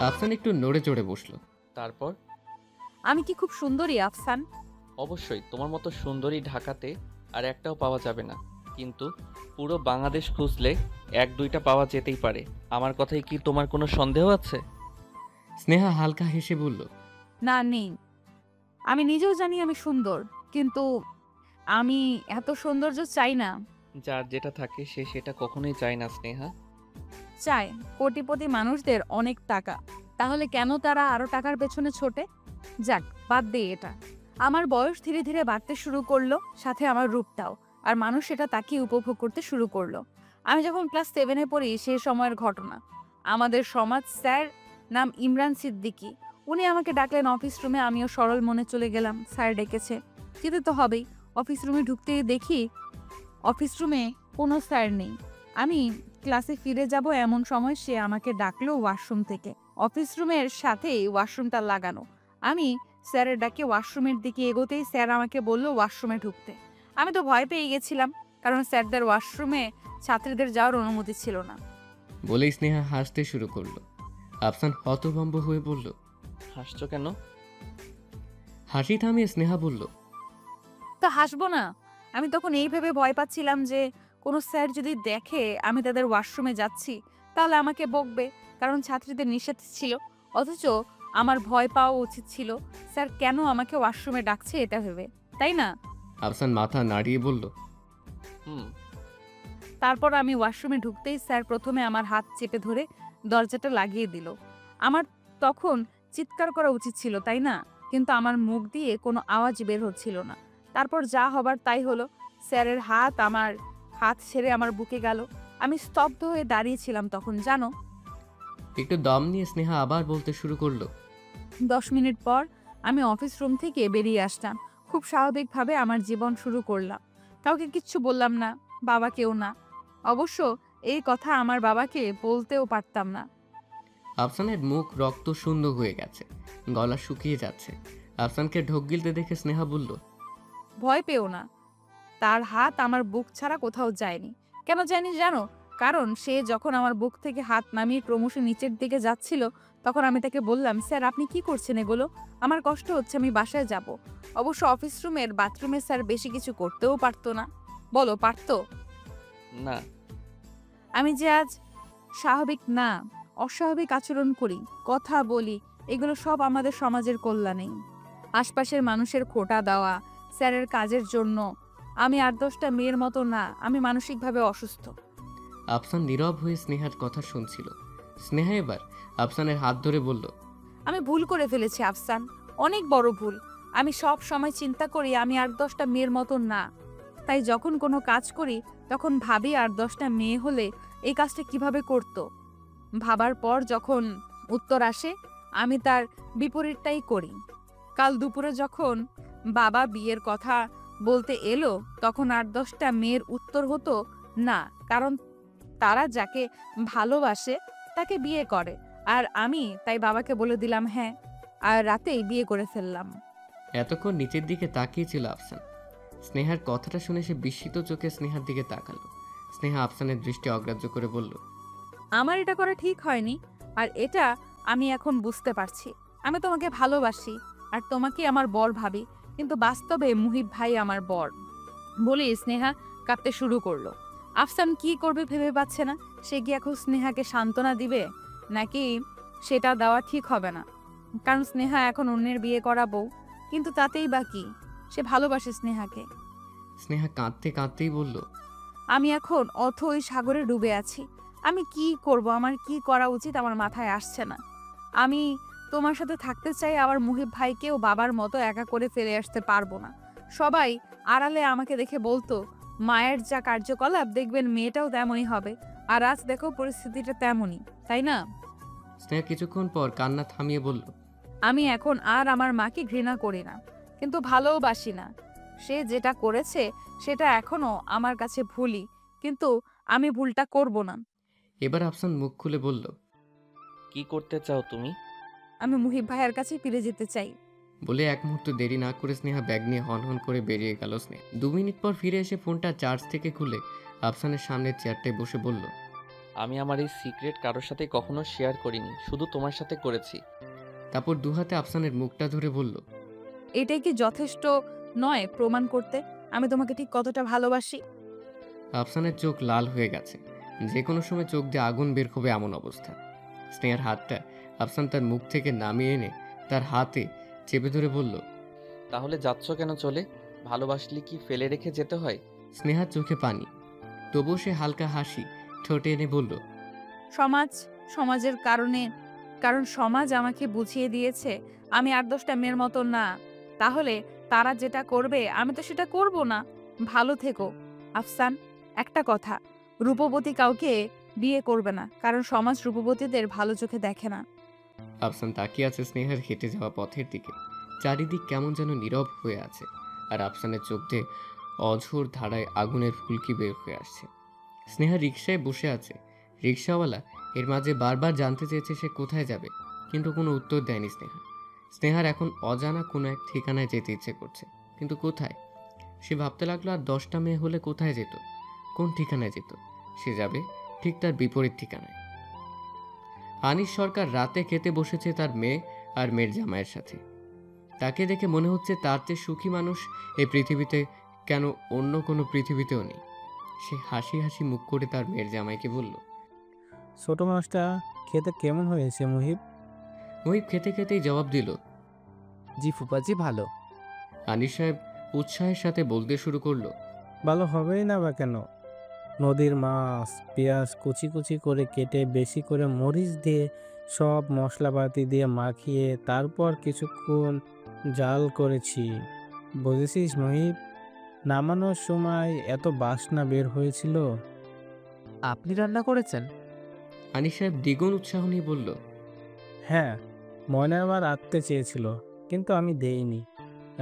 আফসান একটু নড়ে চড়ে বসলো। তারপর? আমি কি খুব সুন্দরী আফসান? অবশ্যই, তোমার মতো সুন্দরী ঢাকাতে আর একটাও পাওয়া যাবে না। কিন্তু পুরো বাংলাদেশ খুঁজলে এক দুইটা পাওয়া যেতেই পারে। আমার কথায় কি তোমার কোনো সন্দেহ আছে? স্নেহা হালকা হেসে বলল, না, নেই। আমি নিজেও জানি আমি সুন্দর, কিন্তু আমি এত সৌন্দর্য চাই না। যার যেটা থাকে সে সেটা কখনোই চায় না স্নেহা। চাই কোটিপতি মানুষদের অনেক টাকা, তাহলে কেন তারা আরো টাকার পেছনে ছোটে? যাক, বাদ দে এটা। আমার বয়স ধীরে ধীরে বাড়তে শুরু করলো, সাথে আমার রূপটাও। আর মানুষ সেটা তাকিয়ে উপভোগ করতে শুরু করলো। আমি যখন ক্লাস 7-এ পড়ি সে সময়ের ঘটনা। আমাদের সমাজ স্যার, নাম ইমরান সিদ্দিকী, উনি আমাকে ডাকলেন অফিস রুমে। আমিও সরল মনে চলে গেলাম। স্যার ডেকেছে, যেতে তো হবেই। অফিস রুমে ঢুকতেই দেখি অফিস রুমে কোনো স্যার নেই। আমি ক্লাসে ফিরে যাব এমন সময় সে আমাকে ডাকলো ওয়াশরুম থেকে। অফিস রুমের সাথেই ওয়াশরুমটা লাগানো। আমি স্যারের ডাকে ওয়াশরুমের দিকে এগোতেই স্যার আমাকে বলল ওয়াশরুমে ঢুকতে। আমি তো ভয় পেয়ে গেছিলাম, কারণ স্যারদের ওয়াশরুমে ছাত্রীদের যাওয়ার অনুমতি ছিল না। বলেই স্নেহা হাসতে শুরু করলো। আফসান হতভম্ব হয়ে বলল, হাসছো কেন? হাসি থামিয়ে স্নেহা বলল, তা হাসবো না? আমি তখন এই ভেবে ভয় পাচ্ছিলাম যে কোনো স্যার যদি দেখে আমি তাদের ওয়াশরুমে যাচ্ছি তাহলে আমাকে বকবে, কারণ ছাত্রীদের নিষেধ ছিল। অথচ আমার ভয় পাওয়া উচিত ছিল স্যার কেন আমাকে ওয়াশরুমে ডাকছে এটা ভেবে, তাই না? আফসান মাথা নাড়িয়ে বলল, হুম। তারপর আমি ওয়াশরুমে ঢুকতেই স্যার প্রথমে আমার হাত চেপে ধরে দরজাটা লাগিয়ে দিল। আমার তখন চিৎকার করা উচিত ছিল, তাই না? কিন্তু আমার মুখ দিয়ে কোনো আওয়াজ বের হচ্ছিল না। তারপর যা হবার তাই হলো। স্যারের হাত আমার হাত ছেড়ে আমার বুকে গেল। আমি স্তব্ধ হয়ে দাঁড়িয়েছিলাম তখন, জানো। একটু দম নিয়ে স্নেহা আবার বলতে শুরু করলো, 10 মিনিট পর আমি অফিস রুম থেকে বেরিয়ে আসলাম। খুব স্বাভাবিকভাবে আমার জীবন শুরু করলাম। কাউকে কিচ্ছু বললাম না, বাবাকেও না। অবশ্য এই কথা আমার বাবাকে বলতেও পারতাম না। আফসানের মুখ রক্ত শূন্য হয়ে গেছে, গলা শুকিয়ে যাচ্ছে। আফসানকে ঢোক গিলতে দেখে স্নেহা বলল, ভয় পেও না, তার হাত আমার বুক ছাড়া কোথাও যায়নি। কেন জানি জানো? কারণ সে যখন আমার বুক থেকে হাত নামিয়ে ক্রমশ নিচের দিকে যাচ্ছিল, তখন আমি তাকে বললাম, স্যার আপনি কি করছেন এগুলো? আমার কষ্ট হচ্ছে, আমি বাসায় যাব। অবশ্য অফিস রুমের বাথরুমে স্যার বেশি কিছু করতেও পারতো না। বলো, পারতো? না। আমি যে আজ স্বাভাবিক না, অস্বাভাবিক আচরণ করি, কথা বলি, এগুলো সব আমাদের সমাজের কল্যাণেই। আশপাশের মানুষের খোঁটা দেওয়া স্যারের কাজের জন্য। আমি 8-10টা মেয়ের মতো না, আমি মানসিকভাবে অসুস্থ। আফসান নীরব হয়ে স্নেহার কথা শুনছিল। স্নেহা এবার আফসানের হাত ধরে বলল, আমি ভুল করে ফেলেছি আফসান, অনেক বড় ভুল। আমি সব সময় চিন্তা করি আমি 8-10টা মেয়ের মতো না। তাই যখন কোনো কাজ করি তখন ভাবি 8-10টা মেয়ে হলে এই কাজটা কিভাবে করত। ভাবার পর যখন উত্তর আসে আমি তার বিপরীতটাই করি। কাল দুপুরে যখন বাবা বিয়ের কথা বলতে এলো তখন 8-10টা মেয়ের উত্তর হতো না, কারণ তারা যাকে ভালোবাসে তাকে বিয়ে করে। আর আমি তাই বাবাকে বলে দিলাম হ্যাঁ, আর রাতেই বিয়ে করে ফেললাম। এতক্ষণ নিচের দিকে তাকিয়েছিল আফসান। স্নেহার কথাটা শুনে সে বিস্মিত চোখে স্নেহার দিকে তাকালো। স্নেহা আফসানের দৃষ্টি অগ্রাহ্য করে বলল, আমার এটা করা ঠিক হয়নি, আর এটা আমি এখন বুঝতে পারছি। আমি তোমাকে ভালোবাসি আর তোমাকে আমার বর ভাবি, কিন্তু বাস্তবে মুহিব ভাই আমার বর। বলে স্নেহা কাঁদতে শুরু করলো। আফসান কি করবে ভেবে পাচ্ছে না। সে কি এখন স্নেহাকে সান্ত্বনা দিবে, নাকি সেটা দেওয়া ঠিক হবে না? কারণ স্নেহা এখন অন্যের বিয়ে করা বউ। কিন্তু তাতেই বা কি, সে ভালোবাসে স্নেহাকে। স্নেহা কাঁদতে কাঁদতেই বলল, আমি এখন অথই সাগরে ডুবে আছি। আমি কি করব, আমার কি করা উচিত আমার মাথায় আসছে না। আমি তোমার সাথে থাকতে চাই, আবার মুহিব ভাইকেও বাবার মতো একা করে ফেলে আসতে পারবো না। সবাই আড়ালে আমাকে দেখে বলতো, মায়ের যা কার্যকলাপ দেখবেন মেয়েটাও তেমনই হবে। আর আজ দেখো পরিস্থিতিটা তেমনই, তাই না? স্নেহা কিছুক্ষণ পর কান্না থামিয়ে বলল, আমি এখন আর আমার মাকে ঘৃণা করি না, কিন্তু ভালোবাসি না। সে যেটা করেছে সেটা এখনো আমার কাছে ভুলই, কিন্তু আমি ভুলটা করব না। এবার আফসান মুখ খুলে বলল, কি করতে চাও তুমি? আমি মুহিব ভাইয়ের কাছে ফিরে যেতে চাই। বলে এক মুহূর্ত দেরি না করে স্নেহা ব্যাগ নিয়ে হনহন করে বেরিয়ে গেল। স্নেহা 2 মিনিট পর ফিরে এসে ফোনটা চার্জ থেকে খুলে আফসানের সামনের চেয়ারটায় বসে বলল, আমি আমার এই সিক্রেট কারোর সাথে কখনো শেয়ার করিনি, শুধু তোমার সাথে করেছি। তারপর দুহাতে আফসানের মুখটা ধরে বলল, এটাই কি যথেষ্ট নয় প্রমাণ করতে আমি তোমাকে ঠিক কতটা ভালোবাসি? আফসানের চোখ লাল হয়ে গেছে, যে কোনো সময় চোখ দিয়ে আগুন বের হবে এমন অবস্থা। স্নেহার হাতটা আফসান তার মুখ থেকে নামিয়ে এনে তার হাতে চেপে ধরে বলল, তাহলে যাচ্ছ কেন চলে? ভালোবাসলে কি ফেলে রেখে যেতে হয়? স্নেহার চোখে পানি, তবুও সে হালকা হাসি ঠোঁটে এনে বলল, সমাজের কারণ সমাজ আমাকে বুঝিয়ে দিয়েছে আমি ৮-১০টা মেয়ের মতো না। তাহলে তারা যেটা করবে আমি তো সেটা করব না। ভালো থেকো আফসান। একটা কথা, রূপবতী কাউকে বিয়ে করবে না, কারণ সমাজ রূপবতীদের ভালো চোখে দেখে না। আফসান তাকিয়ে আছে স্নেহার হেঁটে যাওয়া পথের দিকে। চারিদিক কেমন যেন নীরব হয়ে আছে, আর আফসানের চোখ দিয়ে অঝোর ধারায় আগুনের ফুলকি বের হয়ে আসছে। স্নেহা রিকশায় বসে আছে। রিকশাওয়ালা এর মাঝে বারবার জানতে চেয়েছে সে কোথায় যাবে, কিন্তু কোনো উত্তর দেয়নি স্নেহা। স্নেহার এখন অজানা কোনো এক ঠিকানায় যেতে ইচ্ছে করছে, কিন্তু কোথায়? সে ভাবতে লাগলো আর 10টা মেয়ে হলে কোথায় যেত, কোন ঠিকানায় যেত? সে যাবে ঠিক তার বিপরীত ঠিকানায়। আনিস সরকার রাতে খেতে বসেছে তার মেয়ে আর মেয়ের জামাইয়ের সাথে। তাকে দেখে মনে হচ্ছে তার চেয়ে সুখী মানুষ এই পৃথিবীতে কেন অন্য কোনো পৃথিবীতেও নেই। সে হাসি হাসি মুখ করে তার মেয়ের জামাইকে বলল, ছোট মাছটা খেতে কেমন হয়েছে মুহিব? মহিব খেতে খেতেই জবাব দিল, জি ফুপাজি ভালো। আনিস সাহেব উৎসাহের সাথে বলতে শুরু করলো, ভালো হবেই না বা কেন? নদীর মাছ, পেঁয়াজ কুচি কুচি করে কেটে বেশি করে মরিচ দিয়ে সব মশলাপাতি দিয়ে মাখিয়ে তারপর কিছুক্ষণ জাল করেছি। বুঝেছিস মুহিব? নামানোর সময় এত বাসনা বের হয়েছিল। আপনি রান্না করেছেন? আনিস সাহেব দ্বিগুণ উৎসাহ নিয়ে বলল, হ্যাঁ, ময়না আবার আনতে চেয়েছিল, কিন্তু আমি দেইনি।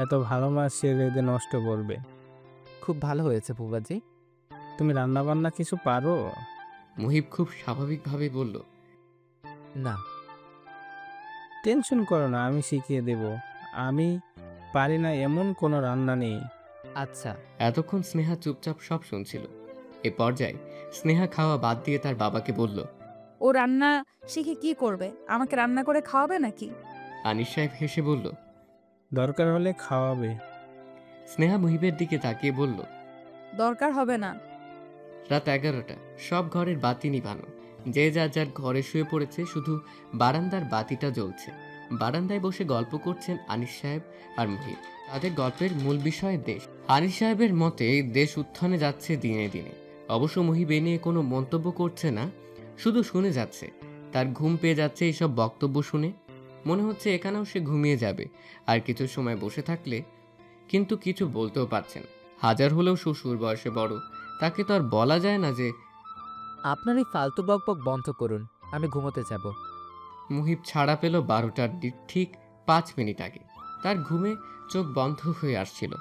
এত ভালো মাছ সে রেঁধে নষ্ট করবে। খুব ভালো হয়েছে ফুপাজি। তুমি রান্না বান্না কিছু পারো? মহিব খুব স্বাভাবিকভাবে বলল, না। টেনশন করো না, আমি শিখিয়ে দেব। আমি পারি না এমন কোনো রান্না নেই। আচ্ছা। এতক্ষণ স্নেহা চুপচাপ সব শুনছিল। এ পর্যায়ে স্নেহা খাওয়া বাদ দিয়ে তার বাবাকে বলল, ও রান্না শিখে কি করবে? আমাকে রান্না করে খাওয়াবে নাকি? আনিস সাহেব হেসে বলল। দরকার হলে খাওয়াবে। স্নেহা মহিবের দিকে তাকিয়ে বলল, দরকার হবে না। রাত 11টা, সব ঘরের বাতি নিভানো। যে যার যার ঘরে শুয়ে পড়েছে, শুধু বারান্দার বাতিটা জ্বলছে। বারান্দায় বসে গল্প করছেন আনিস সাহেব আর মহিব। তাদের গল্পের মূল বিষয় দেশ। আনিস সাহেবের মতে দেশ উত্থানে যাচ্ছে দিনে দিনে। অবশ্য মহিব এ নিয়ে কোনো মন্তব্য করছে না, শুধু শুনে যাচ্ছে। তার ঘুম পেয়ে যাচ্ছে এইসব বক্তব্য শুনে। মনে হচ্ছে এখানেও সে ঘুমিয়ে যাবে আর কিছু সময় বসে থাকলে, কিন্তু কিছু বলতেও পারছেন। হাজার হলেও শ্বশুর বয়সে বড়, তাকে তো আর বলা যায় না যে। আপনার এই ফালতু বকবক বন্ধ করুন, আমি ঘুমোতে যাব। মুহিব ছাড়া পেল 12টার ঠিক 5 মিনিট আগে। তার ঘুমে চোখ বন্ধ হয়ে আসছিল।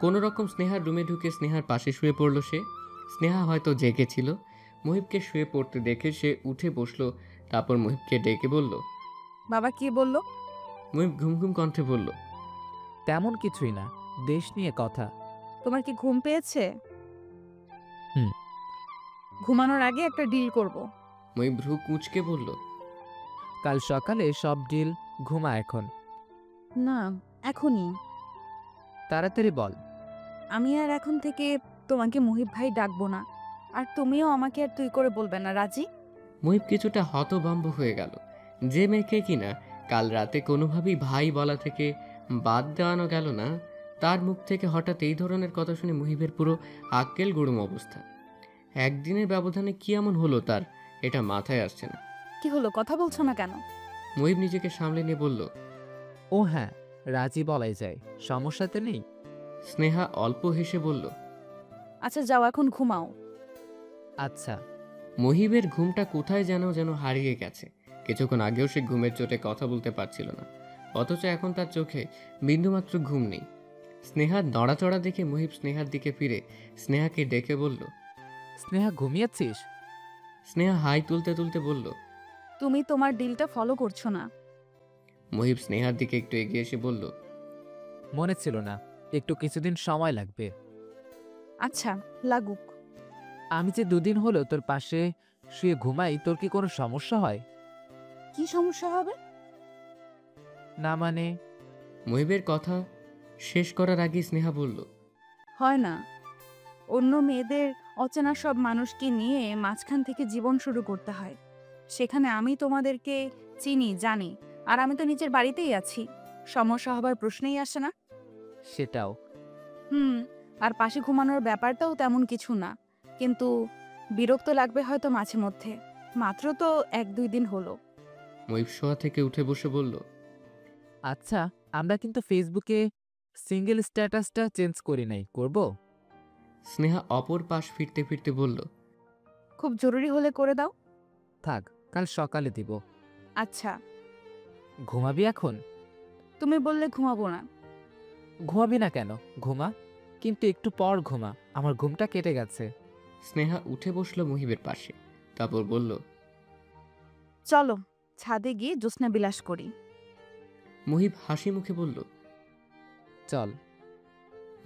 কোনো রকম স্নেহার রুমে ঢুকে স্নেহার পাশে শুয়ে পড়ল সে। স্নেহা হয়তো জেগেছিল। মুহিবকে শুয়ে পড়তে দেখে সে উঠে বসলো। তারপর মুহিবকে ডেকে বলল। বাবা কি বললো? মুহিব ঘুম ঘুম কণ্ঠে বলল, তেমন কিছুই না, দেশ নিয়ে কথা। তোমার কি ঘুম পেয়েছে? হুম। ঘুমানোর আগে একটা ডিল করব। মুহিব ভ্রু কুঁচকে বলল, কাল সকালে সব ডিল। ঘুমা এখন। না, এখনই। তাড়াতাড়ি বল। আমি আর এখন থেকে তোমাকে মুহিব ভাই ডাকবো না, আর তুমিও আমাকে আর তুই করে বলবে না, রাজি? মুহিব কিছুটা হতভম্ব হয়ে গেল। যে মেয়েকে কিনা কাল রাতে কোনোভাবেই ভাই বলা থেকে বাদ দেওয়ানো গেল না, তার মুখ থেকে হঠাৎ এই ধরনের কথা শুনে মুহিবের পুরো আক্কেল গুড়ুম অবস্থা। একদিনের ব্যবধানে কি এমন হলো তার, এটা মাথায় আসছে না। কি হলো, কথা বলছো না কেন? মুহিব নিজেকে সামলে নিয়ে বলল, ও হ্যাঁ, রাজি বলাই যায়, সমস্যাতে নেই। স্নেহা অল্প হেসে বলল, আচ্ছা যাও, এখন ঘুমাও। আচ্ছা। মুহিবের ঘুমটা কোথায় যেন যেন হারিয়ে গেছে। কিছুক্ষণ আগেও সে ঘুমের চোটে কথা বলতে পারছিল না, অথচ এখন তার চোখে বিন্দুমাত্র ঘুম নেই। স্নেহার নড়াচড়া দেখে মুহিব স্নেহার দিকে ফিরে স্নেহাকে ডেকে বলল। স্নেহা ঘুমিয়েছিস? স্নেহা হাই তুলতে তুলতে বলল। তুমি তোমার ডিলটা ফলো করছো না। মুহিব স্নেহার দিকে একটু এগিয়ে এসে বলল, মনে ছিল না, একটু কিছুদিন সময় লাগবে। আচ্ছা, লাগুক। আমি যে 2 দিন হলো তোর পাশে শুয়ে ঘুমাই তোর কি কোনো সমস্যা হয়? কি সমস্যা হবে? না মানে? মুহিবের কথা শেষ করার আগে স্নেহা বলল, হয় না, অন্য মেয়েদের অচেনা সব মানুষকে নিয়ে মাঝখান থেকে জীবন শুরু করতে হয়। সেখানে আমি তোমাদেরকে চিনি, জানি, আর আমি তো নিজের বাড়িতেই আছি। সমস্যা হবার প্রশ্নই আসে না। সেটাও। হুম। আর পাশে ঘুমানোর ব্যাপারটাও তেমন কিছু না, কিন্তু বিরক্ত লাগবে হয়তো মাঝে মধ্যে। মাত্র তো 1-2 দিন হলো। মুহিব শোয়া থেকে উঠে বসে বলল, আচ্ছা, আমরা কিন্তু ফেসবুকে সিঙ্গেল স্ট্যাটাসটা চেঞ্জ করি নাই, করব? স্নেহা অপর পাশ ফিরতে ফিরতে বলল, খুব জরুরি হলে করে দাও। থাক, কাল সকালে দিব। আচ্ছা। ঘুমাবি এখন? তুমি বললে ঘুমাবো না। ঘুমাবি না কেন? ঘুমা, কিন্তু একটু পর ঘুমা, আমার ঘুমটা কেটে গেছে। স্নেহা উঠে বসলো মুহিবের পাশে, তারপর বলল, চলো ছাদে গিয়ে জ্যোৎস্না বিলাস করি। মুহিব হাসি মুখে বলল। চল।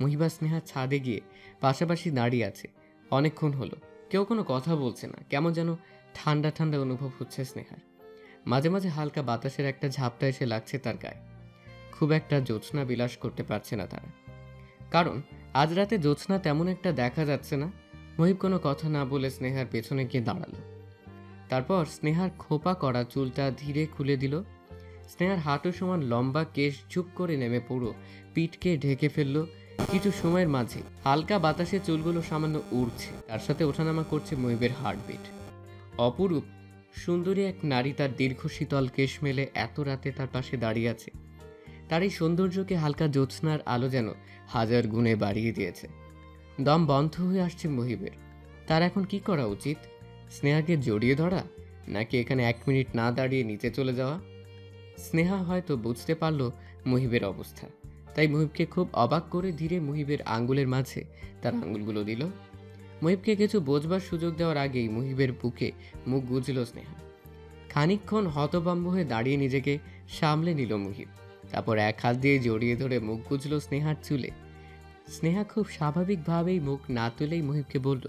মুহিবা স্নেহা ছাদে গিয়ে পাশাপাশি দাঁড়িয়ে আছে। অনেকক্ষণ হলো, কেউ কোনো কথা বলছে না। কেমন যেন ঠান্ডা ঠান্ডা অনুভব হচ্ছে স্নেহার। মাঝে মাঝে হালকা বাতাসের একটা ঝাপটা এসে লাগছে তার গায়ে। খুব একটা জ্যোৎস্না বিলাস করতে পারছে না তারা, কারণ আজ রাতে জ্যোৎস্না তেমন একটা দেখা যাচ্ছে না। মুহিব কোনো কথা না বলে স্নেহার পেছনে গিয়ে দাঁড়ালো। তারপর স্নেহার খোপা করা চুলটা ধীরে খুলে দিল। স্নেহার হাঁটু সমান লম্বা কেশ ঝুপ করে নেমে পুরো পিঠকে ঢেকে ফেললো। কিছু সময়ের মাঝে হালকা বাতাসে চুলগুলো সামান্য উড়ছে, তার সাথে ওঠানামা করছে মুহিবের হার্টবিট। অপরূপ সুন্দরী এক নারী তার দীর্ঘ শীতল কেশ মেলে এত রাতে তার পাশে দাঁড়িয়ে আছে। তার এই সৌন্দর্যকে হালকা জ্যোৎস্নার আলো যেন হাজার গুণে বাড়িয়ে দিয়েছে। দম বন্ধ হয়ে আসছে মুহিবের। তার এখন কি করা উচিত? স্নেহাকে জড়িয়ে ধরা, নাকি এখানে 1 মিনিট না দাঁড়িয়ে নিচে চলে যাওয়া? স্নেহা হয়তো বুঝতে পারল মুহিবের অবস্থা, তাই মুহিবকে খুব অবাক করে ধীরে মুহিবের আঙ্গুলের মাঝে তার আঙ্গুলগুলো দিল। মুহিবকে কিছু বোঝবার সুযোগ দেওয়ার আগেই মুহিবের বুকে মুখ গুজল স্নেহা। খানিকক্ষণ হতভম্ব হয়ে দাঁড়িয়ে নিজেকে সামলে নিল মুহিব। তারপর এক হাত দিয়ে জড়িয়ে ধরে মুখ গুজল স্নেহার চুলে। স্নেহা খুব স্বাভাবিকভাবেই মুখ না তুলেই মুহিবকে বলল,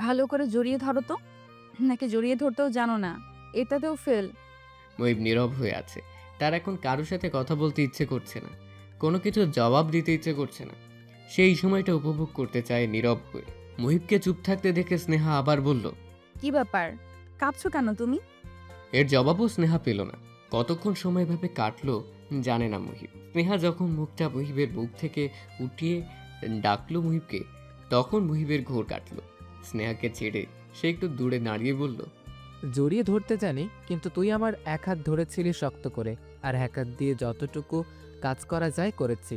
ভালো করে জড়িয়ে ধরো তো। নাকি জড়িয়ে ধরতেও জানো না? এটাতেও ফেল। মুহিব নীরব হয়ে আছে। তার এখন কারোর সাথে কথা বলতে ইচ্ছে করছে না, কোনো কিছু জবাব দিতে ইচ্ছে করছে না। সেই সময়টা উপভোগ করতে চায় নীরব হয়ে। মুহিবকে চুপ থাকতে দেখে স্নেহা আবার বলল, কি ব্যাপার, কাঁপছো কেন তুমি? এর জবাবও স্নেহা পেল না। কতক্ষণ সময় ভাবে কাটলো জানে না মুহিব। স্নেহা যখন মুখটা মুহিবের বুক থেকে উঠিয়ে ডাকলো মুহিবকে, তখন মুহিবের ঘোর কাটলো। স্নেহাকে ছেড়ে সে একটু দূরে দাঁড়িয়ে বলল, জড়িয়ে ধরতে জানি, কিন্তু তুই আমার এক হাত ধরেছিলি শক্ত করে, আর এক হাত দিয়ে যতটুকু কাজ করা যায় করেছি।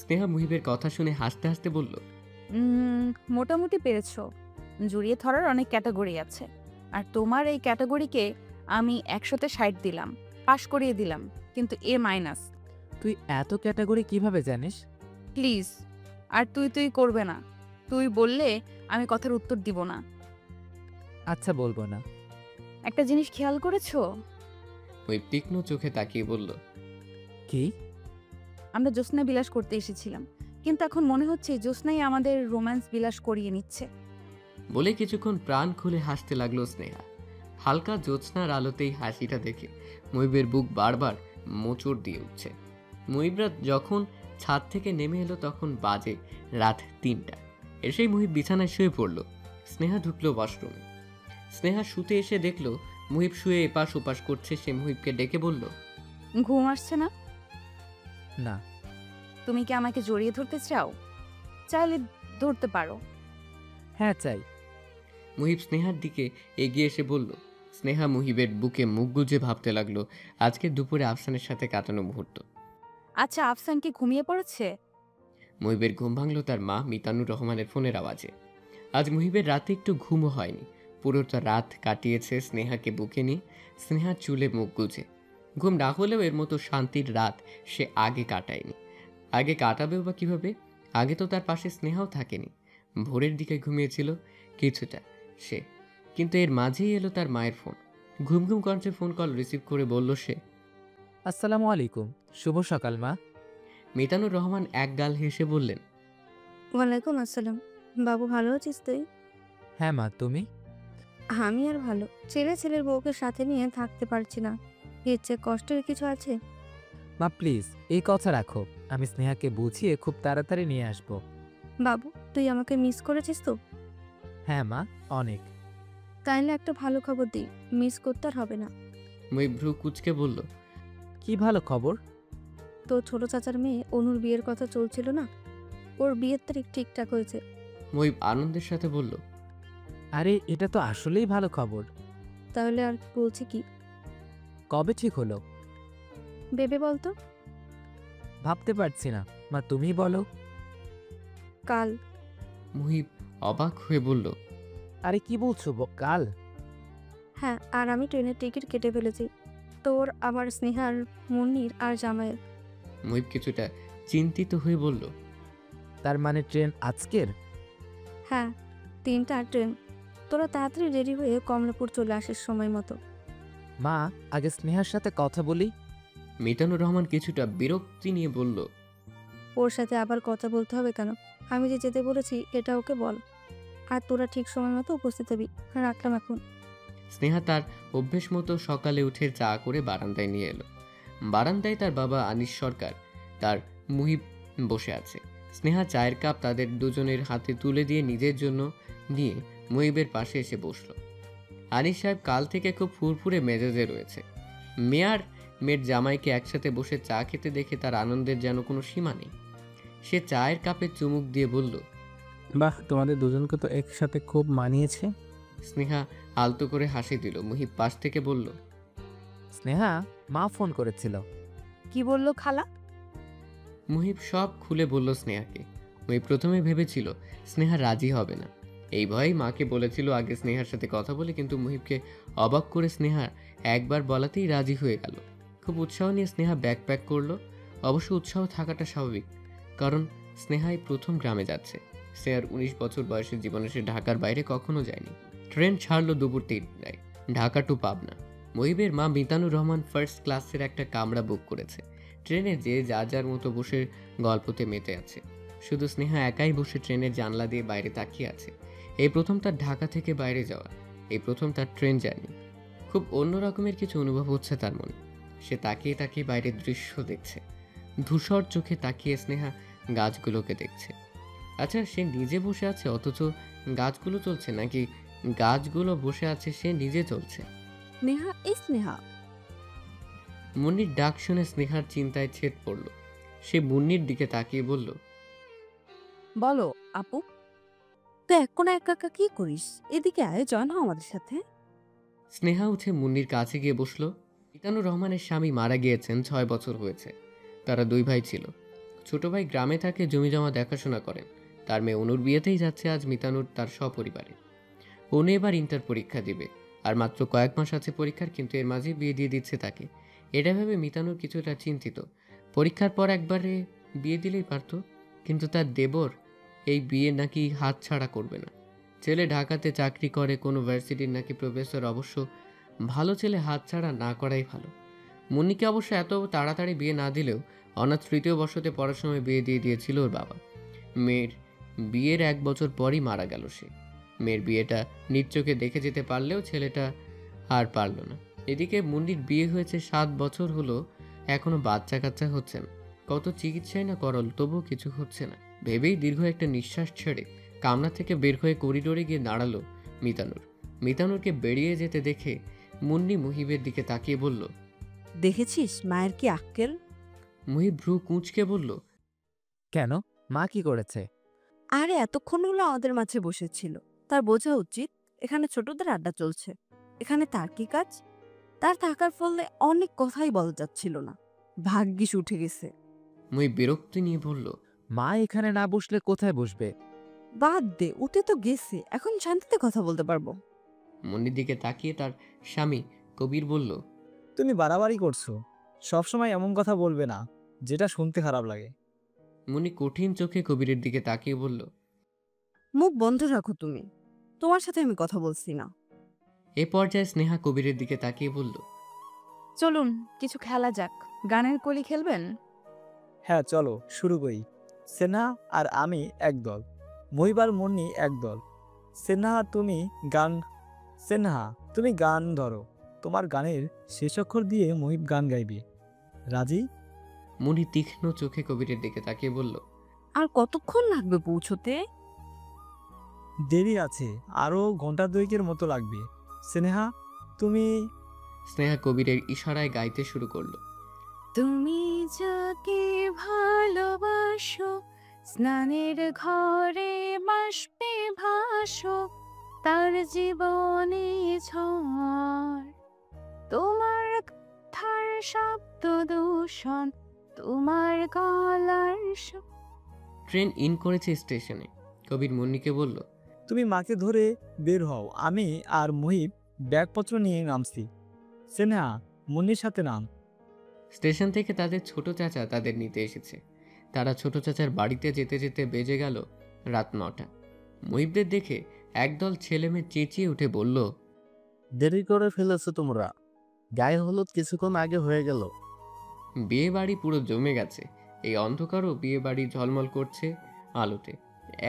স্নেহা মুহিবের কথা শুনে হাসতে হাসতে বলল, মোটামুটি পেরেছো। জড়িয়ে ধরার অনেক ক্যাটাগরি আছে, আর তোমার এই ক্যাটাগরিকে আমি 100-তে 60 দিলাম, পাশ করিয়ে দিলাম, কিন্তু A-। তুই এত ক্যাটাগরি কিভাবে জানিস? প্লিজ, আর তুই তুই করবে না। তুই বললে আমি কথার উত্তর দিব না। আচ্ছা, বলবো না। একটা জিনিস খেয়াল করেছো? মুহিব তীক্ষ্ণ চোখে তাকিয়ে বলল, কি? আমরা জ্যোৎস্না বিলাস করতে এসেছিলাম, কিন্তু এখন মনে হচ্ছে জ্যোৎস্নাই আমাদের রোম্যান্স বিলাস করিয়ে নিচ্ছে। বলে কিছুক্ষণ প্রাণ খুলে হাসতে লাগলো স্নেহা। হালকা জ্যোৎস্নার আলোতেই হাসিটা দেখে মুহিবের বুক বারবার মোচড় দিয়ে উঠছে। মুহিবরা যখন ছাদ থেকে নেমে এলো তখন বাজে রাত 3টা। এসেই মুহিব বিছানায় শুয়ে পড়ল। স্নেহা ঢুকলো ওয়াশরুমে। স্নেহা শুতে এসে দেখলো মুহিব শুয়ে এপাশ ওপাশ করছে। সে মুহিবকে ডেকে বলল, ঘুম আসছে না? না। তুমি কি আমাকে জড়িয়ে ধরতে চাও? চাইলে ধরতে পারো। হ্যাঁ, চাই। মুহিব স্নেহার দিকে এগিয়ে এসে বলল। স্নেহা মুহিবের বুকে মুখ গুজে ভাবতে লাগলো আজকে দুপুরে আফসানের সাথে কাটানো মুহূর্ত। আচ্ছা, আফসান কি ঘুমিয়ে পড়েছে? মুহিবের ঘুম ভাঙল তার মা মিতানুর রহমানের ফোনের আওয়াজে। আজ মুহিবের রাতে একটু ঘুমও হয়নি। পুরোটা রাত কাটিয়েছে স্নেহাকে বুকে নিয়ে, স্নেহার চুলে মুখ গুজে। ঘুম না হলেও এর মতো শান্তির রাত সে আগে কাটায়নি। আগে কাটাবেও বা কিভাবে? আগে তো তার পাশে স্নেহাও থাকেনি। ভোরের দিকে ঘুমিয়েছিল কিছুটা সে, কিন্তু এর মাঝেই এলো তার মায়ের ফোন। ঘুম ঘুম কণ্ঠে ফোন কল রিসিভ করে বলল সে, আসসালামু আলাইকুম। শুভ সকাল মা। মিতানুর রহমান এক গাল হেসে বললেন, ওয়ালাইকুম আসসালাম। বাবু ভালো আছিস তুই? হ্যাঁ মা, তুমি? আমি আর ভালো, ছেলের বউকে সাথে নিয়ে থাকতে পারছি না। এর চেয়ে কষ্টের কিছু আছে? মা প্লিজ এই কথা রাখো, আমি স্নেহাকে বুঝিয়ে খুব তাড়াতাড়ি নিয়ে আসবো। বাবু, তুই আমাকে মিস করেছিস তো? হ্যাঁ মা, অনেক। তাইলে একটা ভালো খবর দিই, মিস করতে আর হবে না। মহিব ভ্রু কুচকে বলল, কি ভালো খবর? তো ছোট চাচার মেয়ে অনুর বিয়ের কথা চলছিল না, ওর বিয়ের তারিখ ঠিকঠাক হয়েছে। মহিব আনন্দের সাথে বলল, আরে এটা তো আসলেই ভালো খবর। তাহলে আর বলছি কি? কবে ঠিক হলো? ভেবে বলতো। ভাবতে পারছি না মা, তুমি বলো। কাল। মহিব অবাক হয়ে বলল, আরে কি বলছো কাল? হ্যাঁ, আর আমি ট্রেনের টিকিট কেটে ফেলেছি, তোর, আমার, স্নেহার, মুন্নির আর জামাইয়ের। মহিব কিছুটা চিন্তিত হয়ে বলল, তার মানে ট্রেন আজকের? হ্যাঁ, 3টা ট্রেন। তোরা তাড়াতাড়ি রেডি হয়ে কমলাপুর চলে আসিস সময় মতো। মা, আগে স্নেহার সাথে কথা বলি। মিতানুর রহমান কিছুটা বিরক্তি নিয়ে বলল, ওর সাথে আবার কথা বলতে হবে কেন? আমি যে যেতে বলেছি এটা ওকে বল, আর তোরা ঠিক সময় মতো উপস্থিত হবি। রাখলাম এখন। স্নেহা তার অভ্যেস মতো সকালে উঠে চা করে বারান্দায় নিয়ে এলো। বারান্দায় তার বাবা আনিস সরকার, তার মুহিব বসে আছে। স্নেহা চায়ের কাপ তাদের দুজনের হাতে তুলে দিয়ে নিজের জন্য নিয়ে মুহিবের পাশে এসে বসলো। আনিস সাহেব কাল থেকে খুব ফুরফুরে মেজাজে রয়েছে। মেয়ের জামাইকে একসাথে বসে চা খেতে দেখে তার আনন্দের যেন কোনো সীমা নেই। সে চায়ের কাপে চুমুক দিয়ে বলল, বাহ, তোমাদের দুজনকে তো একসাথে খুব মানিয়েছে। স্নেহা আলতো করে হাসি দিল। মুহিব পাশ থেকে বলল, স্নেহা, মা ফোন করেছিল। কি বললো খালা? মুহিব সব খুলে বলল স্নেহাকে। মুহিব প্রথমে ভেবেছিল স্নেহা রাজি হবে না, এই ভয়েই মাকে বলেছিল আগে স্নেহার সাথে কথা বলে, কিন্তু মুহিবকে অবাক করে স্নেহা একবার বলাতেই রাজি হয়ে গেল। খুব উৎসাহ নিয়ে স্নেহা ব্যাকপ্যাক করলো। অবশ্য উৎসাহ থাকাটা স্বাভাবিক, কারণ স্নেহাই প্রথম গ্রামে যাচ্ছে। স্নেহার 19 বছর বয়সের জীবনে সে ঢাকার বাইরে কখনো যায়নি। ট্রেন ছাড়লো দুপুর 3টায়, ঢাকা টু পাবনা। মুহিবের মা মিতানুর রহমান ফার্স্ট ক্লাসের একটা কামরা বুক করেছে। ট্রেনে যে যার মতো বসে গল্পতে মেতে আছে। শুধু স্নেহা একাই বসে ট্রেনের জানলা দিয়ে বাইরে তাকিয়ে আছে। এই প্রথম তার ঢাকা থেকে বাইরে যাওয়া, এই প্রথম তার ট্রেন জার্নি। খুব অন্য রকমের কিছু অনুভব হচ্ছে তার মনে। সে তাকিয়ে তাকিয়ে বাইরের দৃশ্য দেখছে। ধূসর চোখে তাকিয়ে স্নেহা গাছগুলোকে দেখছে। আচ্ছা, সে নিজে বসে আছে অথচ গাছগুলো চলছে, নাকি গাছগুলো বসে আছে সে নিজে চলছে? স্নেহা, এই স্নেহা। মুন্নির ডাক শুনে স্নেহার চিন্তায় ছেদ পড়ল। সে মুন্নির দিকে তাকিয়ে বলল, বলো আপু। তুই এক কোণে একা একা কি করিস? এদিকে আয়, জয়েন হও আমাদের সাথে। স্নেহা উঠে মুন্নির কাছে গিয়ে বসলো। মিতানুর রহমানের স্বামী মারা গিয়েছেন, 6 বছর হয়েছে। তারা 2 ভাই ছিল। ছোট ভাই গ্রামে থাকে, জমি জমা দেখাশোনা করেন। তার মেয়ে অনুর বিয়েতেই যাচ্ছে আজ মিতানুর তার সপরিবারে। অনু এবার ইন্টার পরীক্ষা দিবে, আর মাত্র কয়েক মাস আছে পরীক্ষার, কিন্তু এর মাঝে বিয়ে দিয়ে দিচ্ছে তাকে। এটা ভেবে মিতানুর কিছুটা চিন্তিত। পরীক্ষার পর একবারে বিয়ে দিলেই পারতো, কিন্তু তার দেবর এই বিয়ে নাকি হাতছাড়া করবে না। ছেলে ঢাকাতে চাকরি করে, কোনো ভার্সিটির নাকি প্রফেসর। অবশ্য ভালো ছেলে হাতছাড়া না করাই ভালো। মুন্নিকে অবশ্য এত তাড়াতাড়ি বিয়ে না দিলেও অনাথ 3য় বর্ষতে পড়ার সময় বিয়ে দিয়ে দিয়েছিল ওর বাবা। মেয়ের বিয়ের 1 বছর পরই মারা গেল সে। মেয়ের বিয়েটা নিজ চোখে দেখে যেতে পারলেও ছেলেটা আর পারল না। এদিকে মুন্নির বিয়ে হয়েছে 7 বছর হলো, এখনো বাচ্চা কাচ্চা হচ্ছে না। কত চিকিৎসাই না করল, তবুও কিছু হচ্ছে না। ভেবেই দীর্ঘ একটা নিঃশ্বাস ছেড়ে কামরা থেকে বের হয়ে করিডোরে গিয়ে দাঁড়ালো মিতানুরকে বেরিয়ে যেতে দেখে মুন্নি মুহিবের দিকে তাকিয়ে বলল, দেখেছিস মায়ের কি আক্কেল? মুহিব ভ্রু কুঁচকে বলল, কেন, মা কি করেছে? আরে এতক্ষণ হলো আমাদের মাঝে বসেছিল, তার বোঝা উচিত এখানে ছোটদের আড্ডা চলছে। এখানে তার কি কাজ? তার থাকার ফলে অনেক কথাই বলা যাচ্ছিল না। ভাগ্যিস উঠে গেছে। মুহিব বিরক্তি নিয়ে বলল, মা এখানে না বসলে কোথায় বসবে? বাদ দে, উঠে তো গেছে, এখন শান্তিতে কথা বলতে পারবো। মুন্নির দিকে তাকিয়ে তার স্বামী কবির বলল, তুমি বাড়াবাড়ি করছো। সবসময় এমন কথা বলবে না, যেটা শুনতে খারাপ লাগে। মুন্নি কঠিন চোখে কবিরের দিকে তাকিয়ে বলল, মুখ বন্ধ রাখো তুমি, তোমার সাথে আমি কথা বলছি না। এ পর্যায়ে স্নেহা কবিরের দিকে তাকিয়ে বলল, চলুন কিছু খেলা যাক। গানের কলি খেলবেন? হ্যাঁ চলো শুরু করি। সেনা আর আমি এক দল, মহিবার মুন্নি এক দল। সেনা তুমি গান সেনহা, তুমি গান ধরো। তোমার গানের শেষ অক্ষর দিয়ে মহিব গান গাইবে। রাজি? মুনি তীক্ষ্ণ চোখে কবিরের দিকে তাকিয়ে বলল, আর কতক্ষণ লাগবে পৌঁছতে? দেরি আছে, আরো ঘন্টা দুয়েকের মতো লাগবে। স্নেহা, তুমি স্নেহা কবিরের ইশারায় গাইতে শুরু করলো। তুমি যাকে ভালোবাসো, স্নানের ঘরে বাষ্পে ভাসো, তার জীবনে ঝড়। তোমার কথার শব্দ দূষণ, তোমার গলার ট্রেন ইন করেছে স্টেশনে। কবির মুন্নিকে বলল, তুমি মাকে ধরে বের হও, আমি আর মহিব ব্যাগপত্র নিয়ে নামছি। স্নেহা, মুন্নির সাথে নাম। স্টেশন থেকে তাদের ছোট চাচা তাদের নিতে এসেছে। তারা ছোট চাচার বাড়িতে যেতে যেতে বেজে গেল রাত 9টা। মুহিবদের দেখে একদল ছেলেমেয়ে চেঁচিয়ে উঠে বলল, দেরি করে ফেলেছো তোমরা, গায়ে হলুদ কিছুক্ষণ আগে হয়ে গেল। বিয়ে বাড়ি পুরো জমে গেছে। এই অন্ধকারও বিয়ে বাড়ি ঝলমল করছে আলোতে।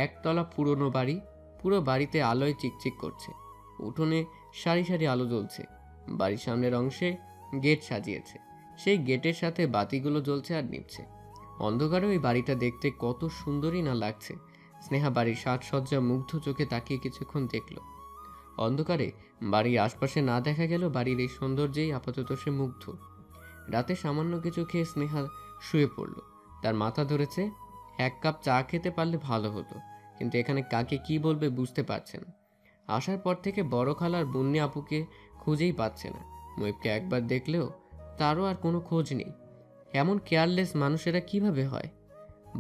একতলা পুরনো বাড়ি, পুরো বাড়িতে আলোয় চিকচিক করছে। উঠোনে সারি সারি আলো জ্বলছে। বাড়ির সামনের অংশে গেট সাজিয়েছে, সেই গেটের সাথে বাতিগুলো জ্বলছে আর নিভছে। অন্ধকারে ওই বাড়িটা দেখতে কত সুন্দরই না লাগছে। স্নেহা বাড়ির সাজসজ্জা মুগ্ধ চোখে তাকিয়ে কিছুক্ষণ দেখল। অন্ধকারে বাড়ির আশপাশে না দেখা গেল বাড়ির এই সৌন্দর্যেই আপাতত সে মুগ্ধ। রাতে সামান্য কিছু খেয়ে স্নেহা শুয়ে পড়ল। তার মাথা ধরেছে, 1 কাপ চা খেতে পারলে ভালো হতো, কিন্তু এখানে কাকে কি বলবে বুঝতে পারছে না। আসার পর থেকে বড় খালার বুন্নি আপুকে খুঁজেই পাচ্ছে না। মহিবকে একবার দেখলেও তারও আর কোনো খোঁজ নেই। এমন কেয়ারলেস মানুষেরা কিভাবে হয়?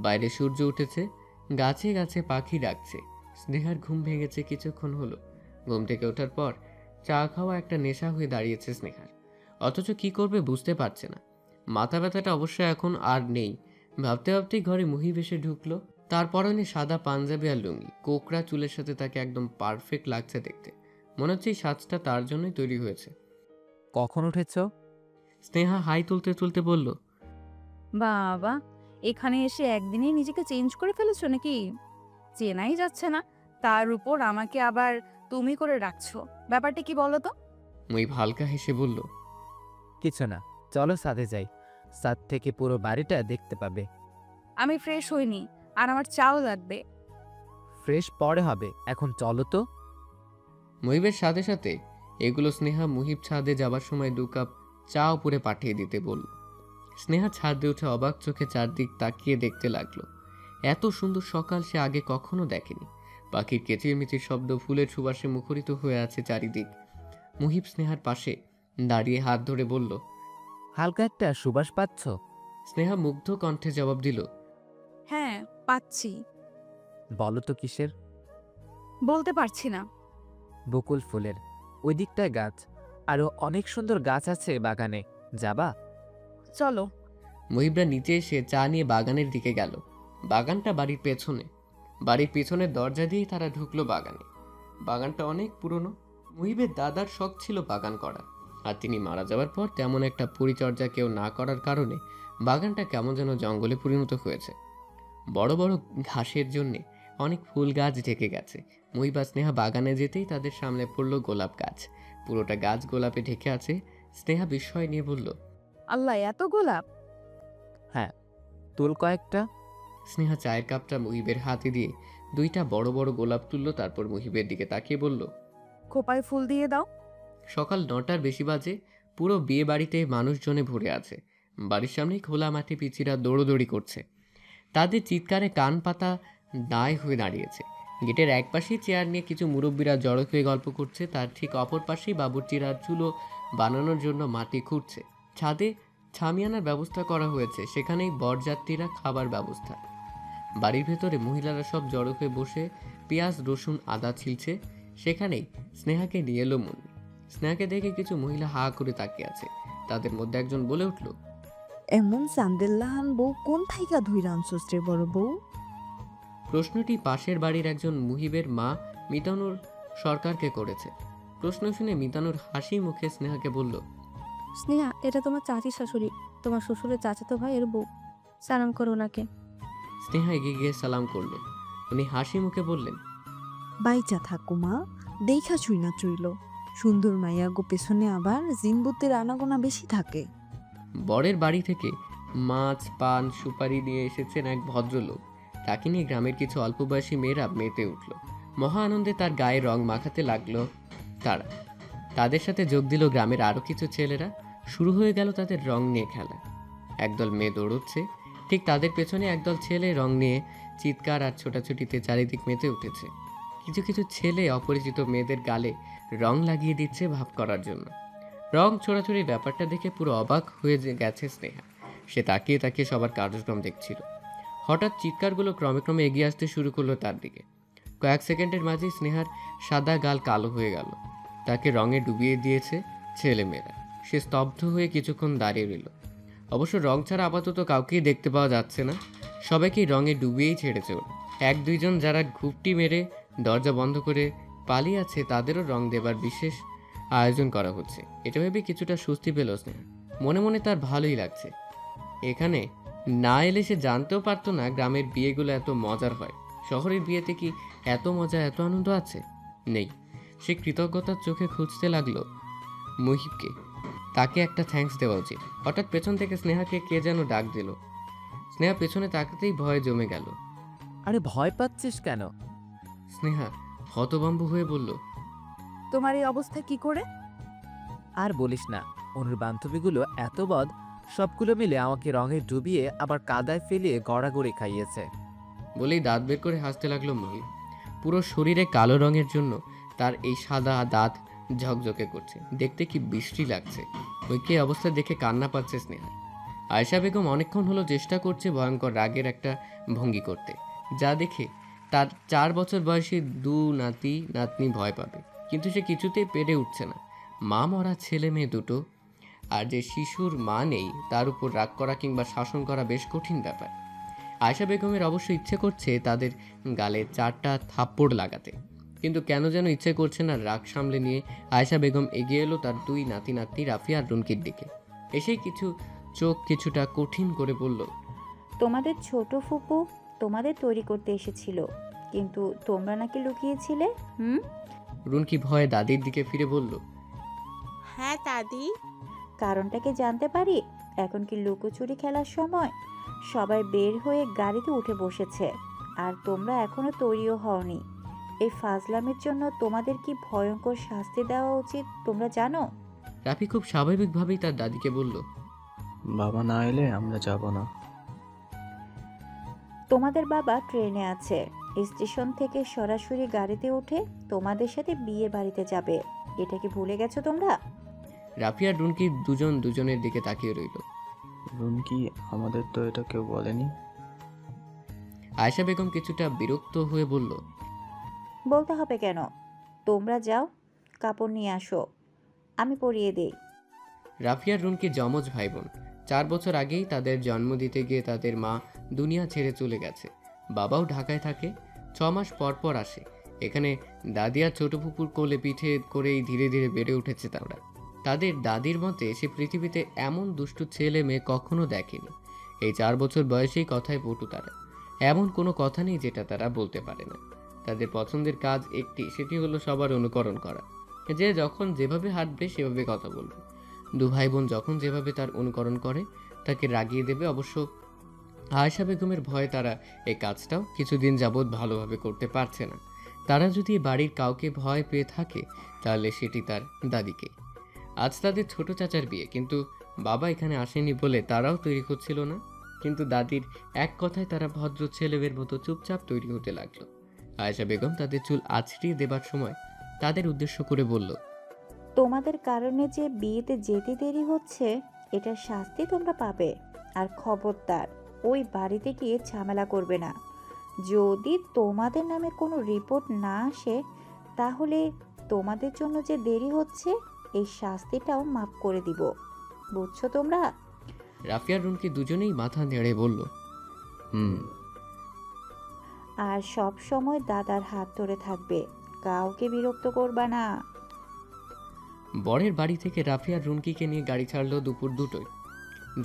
বাইরে সূর্য উঠেছে, গাছে গাছে পাখি ডাকছে। স্নেহার ঘুম ভেঙেছে কিছুক্ষণ হলো। ঘুম থেকে ওঠার পর চা খাওয়া একটা নেশা হয়ে দাঁড়িয়েছে স্নেহার। অথচ কি করবে বুঝতে পারছে না। মাথা ব্যথাটা অবশ্য এখন আর নেই। ভাবতে ভাবতেই ঘরে মুহিব এসে ঢুকলো। তার পরনে সাদা পাঞ্জাবি আর লুঙ্গি, কোকড়া চুলের সাথে তাকে একদম পারফেক্ট লাগছে দেখতে। মনে হচ্ছে এই সাজটা তার জন্যই তৈরি হয়েছে। কখন উঠেছ? স্নেহা হাই তুলতে তুলতে বলল, বাবা, এখানে এসে একদিনেই নিজেকে চেঞ্জ করে ফেলেছো নাকি? চেনাই যাচ্ছে না, তার উপর আমাকে আবার তুমি করে রাখছো। ব্যাপারটা কি বলো তো? মুহিব হালকা হেসে বলল, কিছু না, চলো ছাদে যাই। ছাদ থেকে পুরো বাড়িটা দেখতে পাবে। আমি ফ্রেশ হইনি, আর আমার চাও লাগবে। ফ্রেশ পরে হবে, এখন চলো তো। মুহিবের সাথে সাথে এগুলো স্নেহা মুহিব ছাদে যাবার সময় 2 কাপ চা উপরে পাঠিয়ে দিতে বলল। স্নেহা ছাদে উঠে অবাক চোখে চারদিক তাকিয়ে দেখতে লাগলো। এত সুন্দর সকাল সে আগে কখনো দেখেনি। পাখির কেচিরমিচির শব্দ, ফুলের সুবাসে মুখরিত হয়ে আছে চারিদিক। মুহিব স্নেহার পাশে দাঁড়িয়ে হাত ধরে বলল, হালকা একটা সুবাস পাচ্ছ? স্নেহা মুগ্ধ কণ্ঠে জবাব দিল, হ্যাঁ, পাচ্ছি। বলো তো কিসের? বলতে পারছি না। বকুল ফুলের। ওই দিকটায় গাছ, আরো অনেক সুন্দর গাছ আছে বাগানে, যাবা? চলো। মুহিবরা নিচে এসে চা নিয়ে বাগানের দিকে গেল। বাগানটা বাড়ির পেছনে। বাড়ির পেছনের দরজা দিয়েই তারা ঢুকলো বাগানে। বাগানটা অনেক পুরনো। মুহিবের দাদার শখ ছিল বাগান করা, আর তিনি মারা যাওয়ার পর তেমন একটা পরিচর্যা কেউ না করার কারণে বাগানটা কেমন যেন জঙ্গলে পরিণত হয়েছে। বড় বড় ঘাসের জন্যে অনেক ফুল গাছ ঢেকে গেছে। মুহিব আর স্নেহা বাগানে যেতেই তাদের সামনে পড়লো গোলাপ গাছ। পুরোটা গাছ গোলাপে ঢেকে আছে। স্নেহা বিস্ময় নিয়ে বলল, আল্লাহ, এত গোলাপ! হ্যাঁ, তুল কয়েকটা। স্নেহা চায়ের কাপটা মুহিবের হাতে দিয়ে 2টা বড় বড় গোলাপ তুলল। তারপর মুহিবের দিকে তাকিয়ে বলল, খোপায় ফুল দিয়ে দাও। সকাল 9টার বেশি বাজে। পুরো বিয়ে বাড়িতে মানুষজনে ভরে আছে। বাড়ির সামনেই খোলা মাঠে পিচিরা দৌড়োদৌড়ি করছে। তাদের চিৎকারে কান পাতা দায় হয়ে দাঁড়িয়েছে। গেটের এক পাশেই চেয়ার নিয়ে কিছু মুরব্বীরা জড়ো হয়ে গল্প করছে। তার ঠিক অপর পাশেই বাবুর্চিরা চুলো বানানোর জন্য মাটি খুঁড়ছে। ছাদে ছামিয়ানার ব্যবস্থা করা হয়েছে, সেখানেই বরযাত্রীরা খাবার ব্যবস্থা। বাড়ির ভেতরে মহিলারা সব জড়ো হয়ে বসে পেঁয়াজ রসুন আদা ছিলছে। সেখানেই স্নেহাকে নিয়ে এলো মুন্নি। স্নেহাকে দেখে কিছু মহিলা হা করে তাকিয়ে আছে। তাদের মধ্যে একজন বলে উঠল, এমন সান্দেল্লাহান বউ কোন থাইকা ধুইরা আনছস রে বড় বউ? প্রশ্নটি পাশের বাড়ির একজন মুহিবের মা মিতানুর সরকারকে করেছে। প্রশ্ন শুনে মিতানুর হাসি মুখে স্নেহাকে বলল, স্নেহা, এটা তোমার চাচি শাশুড়ি, তোমার শ্বশুরের চাচাতো ভাইয়ের বউ। সালাম করো ওনাকে। স্নেহা এগিয়ে গিয়ে সালাম করলো। উনি হাসি মুখে বললেন, বাইচা থাকো মা, দেখা চুই না চুইল। সুন্দর মাইয়া গো পেছনে আবার জিনবুতের আনাগোনা বেশি থাকে। বরের বাড়ি থেকে মাছ পান সুপারি নিয়ে এসেছেন এক ভদ্রলোক। তাকে নিয়ে গ্রামের কিছু অল্পবয়সী মেয়েরা মেতে উঠল। মহা আনন্দে তার গায়ে রং মাখাতে লাগলো তারা। তাদের সাথে যোগ দিল গ্রামের আরও কিছু ছেলেরা। শুরু হয়ে গেল তাদের রং নিয়ে খেলা। একদল মেয়ে দৌড়চ্ছে, ঠিক তাদের পেছনে একদল ছেলে রং নিয়ে চিৎকার আর ছোটাছুটিতে চারিদিক মেতে উঠেছে। কিছু কিছু ছেলে অপরিচিত মেয়েদের গালে রং লাগিয়ে দিচ্ছে ভাব করার জন্য। রং ছোড়াছুড়ির ব্যাপারটা দেখে পুরো অবাক হয়ে গেছে স্নেহা। সে তাকিয়ে তাকিয়ে সবার কার্যক্রম দেখছিল। হঠাৎ চিৎকারগুলো ক্রমে ক্রমে এগিয়ে আসতে শুরু করলো তার দিকে। কয়েক সেকেন্ডের মাঝেই স্নেহার সাদা গাল কালো হয়ে গেল। তাকে রঙে ডুবিয়ে দিয়েছে ছেলেমেয়েরা। সে স্তব্ধ হয়ে কিছুক্ষণ দাঁড়িয়ে রইল। অবশ্য রং ছাড়া আপাতত কাউকেই দেখতে পাওয়া যাচ্ছে না। সবাইকেই রঙে ডুবিয়েই ছেড়েছে ওরা। এক দুইজন যারা ঘুপটি মেরে দরজা বন্ধ করে পালিয়ে আছে তাদেরও রং দেবার বিশেষ আয়োজন করা হচ্ছে। এটা ভেবে কিছুটা স্বস্তি পেল স্নেহা। মনে মনে তার ভালোই লাগছে। এখানে না এলে সে জানতেও পারতো না গ্রামের বিয়েগুলো এত মজার হয়। শহরের বিয়েতে কি এত মজা এত আনন্দ আছে? নেই। সে কৃতজ্ঞতার চোখে খুঁজতে লাগলো মুহিবকে। তাকে একটা থ্যাঙ্কস দেওয়া উচিত। হঠাৎ পেছন থেকে স্নেহাকে কে যেন ডাক দিল। স্নেহা পেছনে তাকাতেই ভয়ে জমে গেল। আরে ভয় পাচ্ছিস কেন? স্নেহা হতভম্ব হয়ে বলল, তোমার এই অবস্থা কি করে? আর বলিস না, অনুর বান্ধবীগুলো এত বদ, সবগুলো মিলে আমাকে রঙে ডুবিয়ে আবার কাদায় ফেলিয়ে গড়াগড়ি খাইয়েছে। বলেই দাঁত বের করে হাসতে লাগলো মুহিব। পুরো শরীরে কালো রঙের জন্য তার এই সাদা দাঁত ঝকঝকে করছে। দেখতে কি বিশ্রী লাগছে। ওইকে অবস্থা দেখে কান্না পাচ্ছে স্নেহা। আয়েশা বেগম অনেকক্ষণ হলো চেষ্টা করছে ভয়ঙ্কর রাগের একটা ভঙ্গি করতে, যা দেখে তার 4 বছর বয়সী নাতি নাতনি ভয় পাবে। কিন্তু সে কিছুতেই পেরে উঠছে না। মা মরা ছেলে মেয়ে দুটো, আর যে শিশুর মা নেই তার উপর রাগ করা কিংবা শাসন করা বেশ কঠিন ব্যাপার। আয়েশা বেগমের অবশ্য ইচ্ছে করছে তাদের গালে 4টা থাপ্পড় লাগাতে, কিন্তু কেন যেন ইচ্ছে করছে না। রাগ সামলে নিয়ে আয়েশা বেগম এগিয়ে এলো তার 2 নাতি নাতনি রাফিয়া আর রুনকির দিকে। এসেই চোখ কিছুটা কঠিন করে বলল, তোমাদের ছোট ফুপু তোমাদের তৈরি করতে এসেছিল, কিন্তু তোমরা নাকি লুকিয়েছিলে। রুনকি ভয়ে দাদির দিকে ফিরে বলল, হ্যাঁ দাদি। কারণটা কি জানতে পারি? এখন কি লুকোচুরি খেলার সময়? সবাই বের হয়ে গাড়িতে উঠে বসেছে, আর তোমরা এখনো তৈরিও হওনি। এই ফাজলামের জন্য তোমাদের কি ভয়ঙ্কর শাস্তি দেওয়া উচিত তোমরা জানো? রাফি খুব স্বাভাবিকভাবেই তার দাদিকে বলল, বাবা না এলে আমরা যাব না। তোমাদের বাবা ট্রেনে আছে, স্টেশন থেকে সরাসরি গাড়িতে উঠে তোমাদের সাথে বিয়ে বাড়িতে যাবে। এটা কি ভুলে গেছো তোমরা? রাফি আর রুনকি দুজনের দিকে তাকিয়ে রইল। রুনকি, আমাদের তো এটা কেউ বলেনি। আয়েশা বেগম কিছুটা বিরক্ত হয়ে বলল, বলতে হবে কেন? তোমরা যাও, কাপড় নিয়ে আসো, আমি পরিয়ে দেই। রাফি আর রুনকি যমজ ভাই বোন। 4 বছর আগেই তাদের জন্ম দিতে গিয়ে তাদের মা দুনিয়া ছেড়ে চলে গেছে। বাবাও ঢাকায় থাকে। 6 মাস পর পর আসে। এখানে দাদি আর ছোট ফুপুর কোলে পিঠে করেই ধীরে ধীরে বেড়ে উঠেছে তারা। তাদের দাদির মতে সে পৃথিবীতে এমন দুষ্টু ছেলে মেয়ে কখনো দেখেনি। এই 4 বছর বয়সেই কথায় পটু তারা। এমন কোনো কথা নেই যেটা তারা বলতে পারে না। তাদের পছন্দের কাজ একটি, সেটি হলো সবার অনুকরণ করা। যে যখন যেভাবে হাঁটবে সেভাবে কথা বলবে। 2 ভাই বোন যখন যেভাবে তার অনুকরণ করে তাকে রাগিয়ে দেবে। অবশ্য আয়েশা বেগমের ভয়ে তারা এই কাজটাও কিছুদিন যাবৎ ভালোভাবে করতে পারছে না। তারা যদি বাড়ির কাউকে ভয় পেয়ে থাকে তাহলে সেটি তার দাদিকে। আজ তাদের ছোট চাচার বিয়ে, কিন্তু বাবা এখানে আসেনি বলে তারাও তৈরি হচ্ছিল না। কিন্তু দাদির এক কথায় তারা ভদ্র ছেলেদের মতো চুপচাপ তৈরি হতে লাগলো। আয়েশা বেগম তাদের চুল আছড়িয়ে দেবার সময় তাদের উদ্দেশ্য করে বলল, তোমাদের কারণে যে বিয়েতে যেতে দেরি হচ্ছে, এটার শাস্তি তোমরা পাবে। আর খবরদার ওই বাড়িতে গিয়ে ঝামেলা করবে না। যদি তোমাদের নামে কোনো রিপোর্ট না আসে, তাহলে তোমাদের জন্য যে দেরি হচ্ছে এই শাস্তিটাও মাফ করে দিব। বুঝছো তোমরা? রাফিয়া রুনকি দুজনেই মাথা নেড়ে বলল, আর সব সময় দাদার হাত ধরে থাকবে, কাউকে বিরক্ত করবা না। বরের বাড়ি থেকে রাফিয়া রুনকিকে নিয়ে গাড়ি ছাড়লো দুপুর 2টোয়।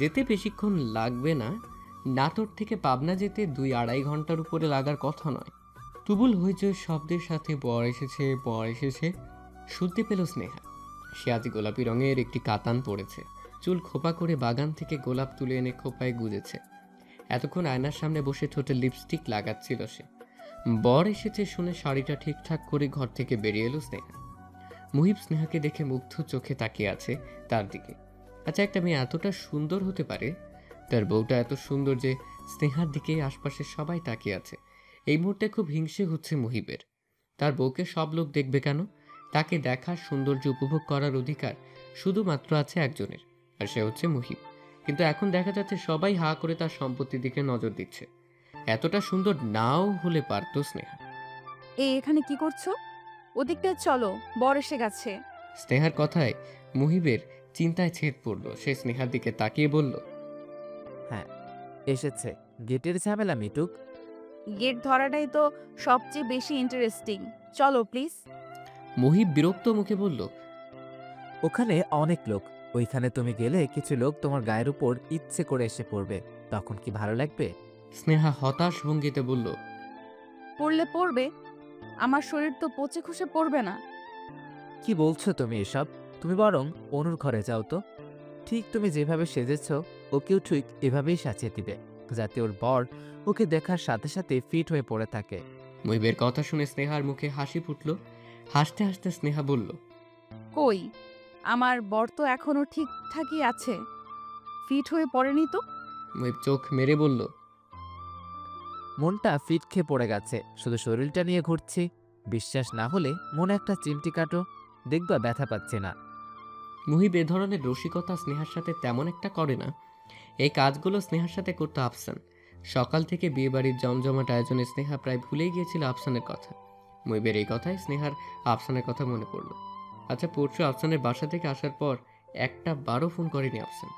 যেতে বেশিক্ষণ লাগবে না। নাটোর থেকে পাবনা যেতে 2-2.5 ঘন্টার উপরে লাগার কথা নয়। তুবুল হইচই শব্দের সাথে বর এসেছে শুনতে পেল স্নেহা। সে আজ গোলাপি রঙের একটি কাতান পরেছে, চুল খোপা করে বাগান থেকে গোলাপ তুলে এনে খোপায় গুজেছে। এতক্ষণ আয়নার সামনে বসে ঠোঁটে লিপস্টিক লাগাচ্ছিল সে। বর এসেছে শুনে শাড়িটা ঠিকঠাক করে ঘর থেকে বেরিয়ে এলো স্নেহা। মুহিব স্নেহাকে দেখে মুগ্ধ চোখে তাকিয়ে আছে তার দিকে। আচ্ছা, একটা মেয়ে এতটা সুন্দর হতে পারে? তার বউটা এত সুন্দর যে স্নেহার দিকে আশপাশে সবাই তাকিয়ে আছে। এই মুহূর্তে খুব হিংসে হচ্ছে মুহিবের। তার বউকে সব লোক দেখবে কেন? তাকে দেখার, সৌন্দর্য উপভোগ করার অধিকার শুধুমাত্র আছে একজনের, আর সে হচ্ছে মুহিব। কিন্তু এখন দেখা যাচ্ছে সবাই হা করে তার সম্পত্তির দিকে নজর দিচ্ছে। এতটা সুন্দর নাও হলে পারত স্নেহা। এখানে কি করছো? ওদিকটায় চলো, বর এসে গেছে। স্নেহার কথায় মুহিবের চিন্তায় ছেদ পড়ল। সে স্নেহার দিকে তাকিয়ে বলল, হ্যাঁ এসেছে, গেটের ঝামেলা মিটুক। গেট ধরাটাই তো সবচেয়ে বেশি ইন্টারেস্টিং। চলো প্লিজ। মুহিব বিরক্ত মুখে বলল, ওখানে অনেক লোক, ওইখানে তুমি গেলে কিছু লোক তোমার গায়ের উপর ইচ্ছে করে এসে পড়বে, তখন কি ভালো লাগবে? স্নেহা হতাশ ভঙ্গিতে বলল, পড়লে পড়বে, আমার শরীর তো পচে খসে পড়বে না। কি বলছো তুমি এসব? তুমি বরং অনুর ঘরে যাও তো। ঠিক তুমি যেভাবে সেজেছ, ওকেও ঠিক এভাবেই সাজিয়ে দিবে, যাতে ওর বর ওকে দেখার সাথে সাথে ফিট হয়ে পড়ে থাকে। মুহিবের কথা শুনে স্নেহার মুখে হাসি ফুটল। হাসতে হাসতে স্নেহা বলল, কই, আমার বর তো এখনো ঠিকঠাকই আছে, ফিট হয়ে পড়েনি তো। মুহিব চোখ মেরে বলল, মনটা ফিট খেয়ে পড়ে গেছে, শুধু শরীরটা নিয়ে ঘুরছি। বিশ্বাস না হলে মনে একটা চিমটি কাটো, দেখবা ব্যথা পাচ্ছে না। মুহিব এ ধরনের রসিকতা স্নেহার সাথে তেমন একটা করে না। এই কাজগুলো স্নেহার সাথে করতো আফসান। সকাল থেকে বিয়েবাড়ির জমজমাট আয়োজনে স্নেহা প্রায় ভুলেই গিয়েছিল আফসানের কথা। মুহিবের এই কথায় স্নেহার আফসানের কথা মনে পড়ল। আচ্ছা, পরশু আফসানের বাসা থেকে আসার পর একটা বারও ফোন করেনি আফসান।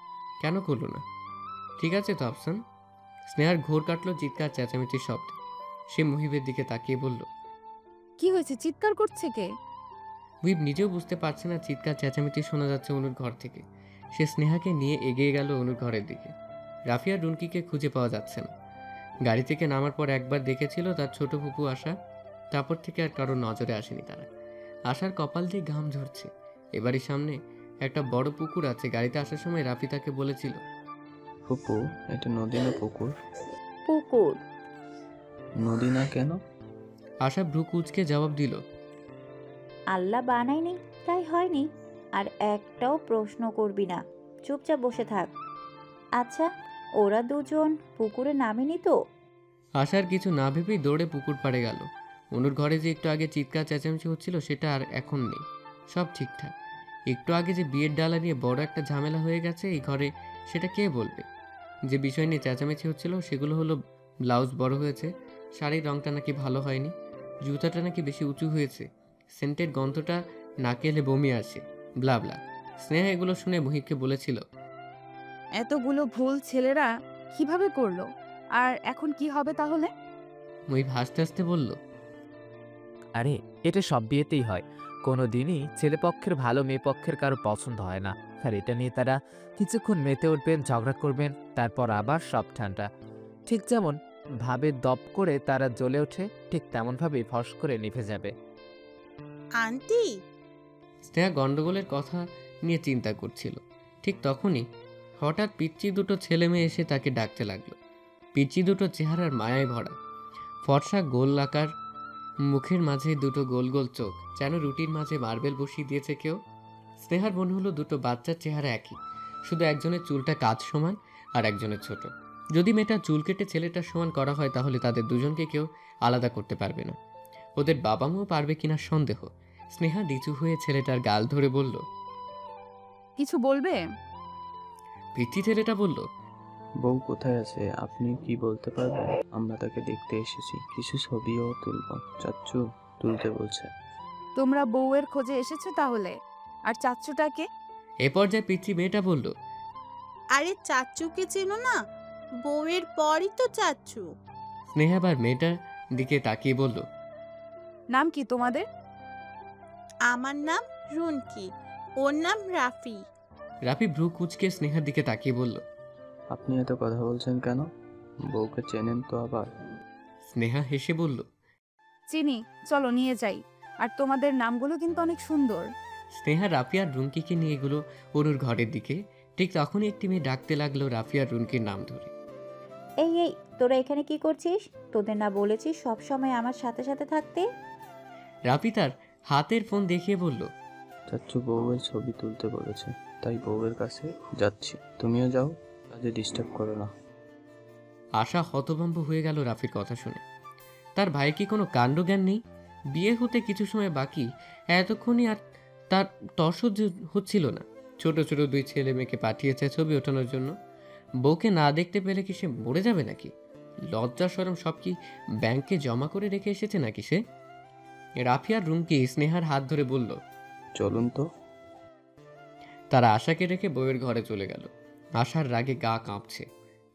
কেন করলো না? ঠিক আছে তো আফসান? স্নেহার ঘোর কাটলো চিৎকার চেঁচামেচির শব্দে। সে মুহিবের দিকে তাকিয়ে বলল, কি হয়েছে, চিৎকার করছে কে? মুহিব নিজেও বুঝতে পারছে না চিৎকার চেঁচামেচি শোনা যাচ্ছে অনুর ঘর থেকে। সে স্নেহাকে নিয়ে এগিয়ে গেল অনুর ঘরের দিকে। রাফিয়া রুনকিকে খুঁজে পাওয়া যাচ্ছে না। গাড়ি থেকে নামার পর একবার দেখেছিল তার ছোট ফুপু আসা, তারপর থেকে আর কারোর নজরে আসেনি তারা। আসার কপাল দিয়ে ঘাম ঝরছে। এবারই সামনে একটা বড় পুকুর আছে। গাড়িতে আসার সময় রাফি তাকে বলেছিল, ফুপু, এটা নদী না পুকুর? পুকুর। নদী না কেন? আশা ভ্রু কুঁচকে জবাব দিল, আল্লাহ বানায়নি তাই হয়নি। আর একটাও প্রশ্ন করবি না, চুপচাপ বসে থাক। আচ্ছা, ওরা দুজন পুকুরে নামেনি তো? আশার কিছু না ভেবেই দৌড়ে পুকুর পাড়ে গেল। অনুর ঘরে যে একটু আগে চিৎকার চেঁচামেচি হচ্ছিল সেটা আর এখন নেই, সব ঠিকঠাক। একটু আগে যে বিয়ের ডালা নিয়ে বড় একটা ঝামেলা হয়ে গেছে এই ঘরে, সেটা কে বলবে? যে বিষয় নিয়ে চেঁচামেচি হচ্ছিল সেগুলো হলো, ব্লাউজ বড় হয়েছে, শাড়ির রঙটা নাকি ভালো হয়নি, জুতাটা নাকি বেশি উঁচু হয়েছে, সেন্টের গন্ধটা নাকে এলে বমি আসে, ব্লা ব্লা। স্নেহা এগুলো শুনে মুহিবকে বলেছিল, এতগুলো ভুল ছেলেরা কিভাবে করলো, আর এখন কি হবে তাহলে? মুহিব হাসতে হাসতে বলল, আরে এটা সব বিয়েতেই হয়, কোনো দিনই ছেলেপক্ষের ভালো মেয়েপক্ষের কারো পছন্দ হয় না। আর এটা নিয়ে তারা কিছুক্ষণ মেতে উঠবেন, ঝগড়া করবেন, তারপর আবার সব ঠান্ডা। ঠিক যেমন ভাবে দপ করে তারা জ্বলে ওঠে, ঠিক তেমনভাবেই ফস করে নিভে যাবে। আন্টি, স্নেহা গন্ডগোলের কথা নিয়ে চিন্তা করছিল। ঠিক তখনই হঠাৎ পিচ্চি দুটো ছেলে মেয়ে এসে তাকে ডাকতে লাগলো। পিচ্চি দুটো চেহারার মায়ায় ভরা, ফর্সা গোল আকার, মুখের মাঝে দুটো গোল গোল চোখ, যেন রুটির মাঝে মার্বেল বসিয়ে দিয়েছে কেউ। স্নেহার মনে হলো দুটো বাচ্চার চেহারা একই, শুধু একজনের চুলটা কাঁধ সমান আর একজনের ছোট। যদি মেয়েটার চুল কেটে ছেলেটার সমান করা হয় তাহলে তাদের দুজনকে কেউ আলাদা করতে পারবে না। ওদের বাবা মাও পারবে কিনা সন্দেহ। স্নেহা নিচু হয়ে ছেলেটার গাল ধরে বলল, কিছু বলবে? পিচ্চি ছেলেটা বলল, বউ কোথায় আছে আপনি কি বলতে পারবেন? আমরা তাকে দেখতে এসেছি, কিছু ছবিও তুলব। চাচ্চু তুলতে বলছে। তোমরা বউয়ের খোঁজে এসেছো তাহলে? আর চাচ্চুটাকে? এ পর্যায়ে পিচ্চি মেয়েটা বলল, আরে চাচ্চুকে চেনো না? বউয়ের পরই তো চাচ্চু। স্নেহা আবার মেয়েটার দিকে তাকিয়ে বলল, নাম কি তোমাদের? আমার নাম রুনকি, ওর নাম রাফি। রাফি ভ্রু কুচকে স্নেহার দিকে তাকিয়ে বলল, আপনি এত কথা বলছেন কেন? বউকে চেনেন তো আবার? স্নেহা হেসে বলল, চিনি, চলো নিয়ে যাই। আর তোমাদের নামগুলো কিন্তু অনেক সুন্দর। স্নেহা রাফিয়ার রুমকিকে নিয়ে এগুলো অনুর ঘরের দিকে। ঠিক তখনই একটি মেয়ে ডাকতে লাগলো রাফিয়ার রুমকির নাম ধরে। এই এই, তোরা এখানে কি করছিস? তোদের না বলেছি সব সময় আমার সাথে সাথে থাকতে? রাফি তার হাতের ফোন দেখিয়ে বলল, চাচ্চু বউয়ের ছবি তুলতে বলেছে, তাই বউয়ের কাছে যাচ্ছি। তুমিও যাও, কাজে ডিস্টার্ব করো না। আশা হতভম্ব হয়ে গেল রাফির কথা শুনে। তার ভাই কি কোনো কাণ্ডজ্ঞান নেই? বিয়ে হতে কিছু সময় বাকি, এতক্ষণই আর তার তসহ্য হচ্ছিল না। ছোট ছোট দুই ছেলে মেয়েকে পাঠিয়েছে ছবি ওঠানোর জন্য। বউকে না দেখতে পেলে কি সে মরে যাবে নাকি? লজ্জা শরম সব কি ব্যাংকে জমা করে রেখে এসেছে নাকি সে? রাফিয়ার রুমকি স্নেহার হাত ধরে বলল, চলুন তো। তারা আশাকে রেখে বউয়ের ঘরে চলে গেল। আশার রাগে গা কাঁপছে।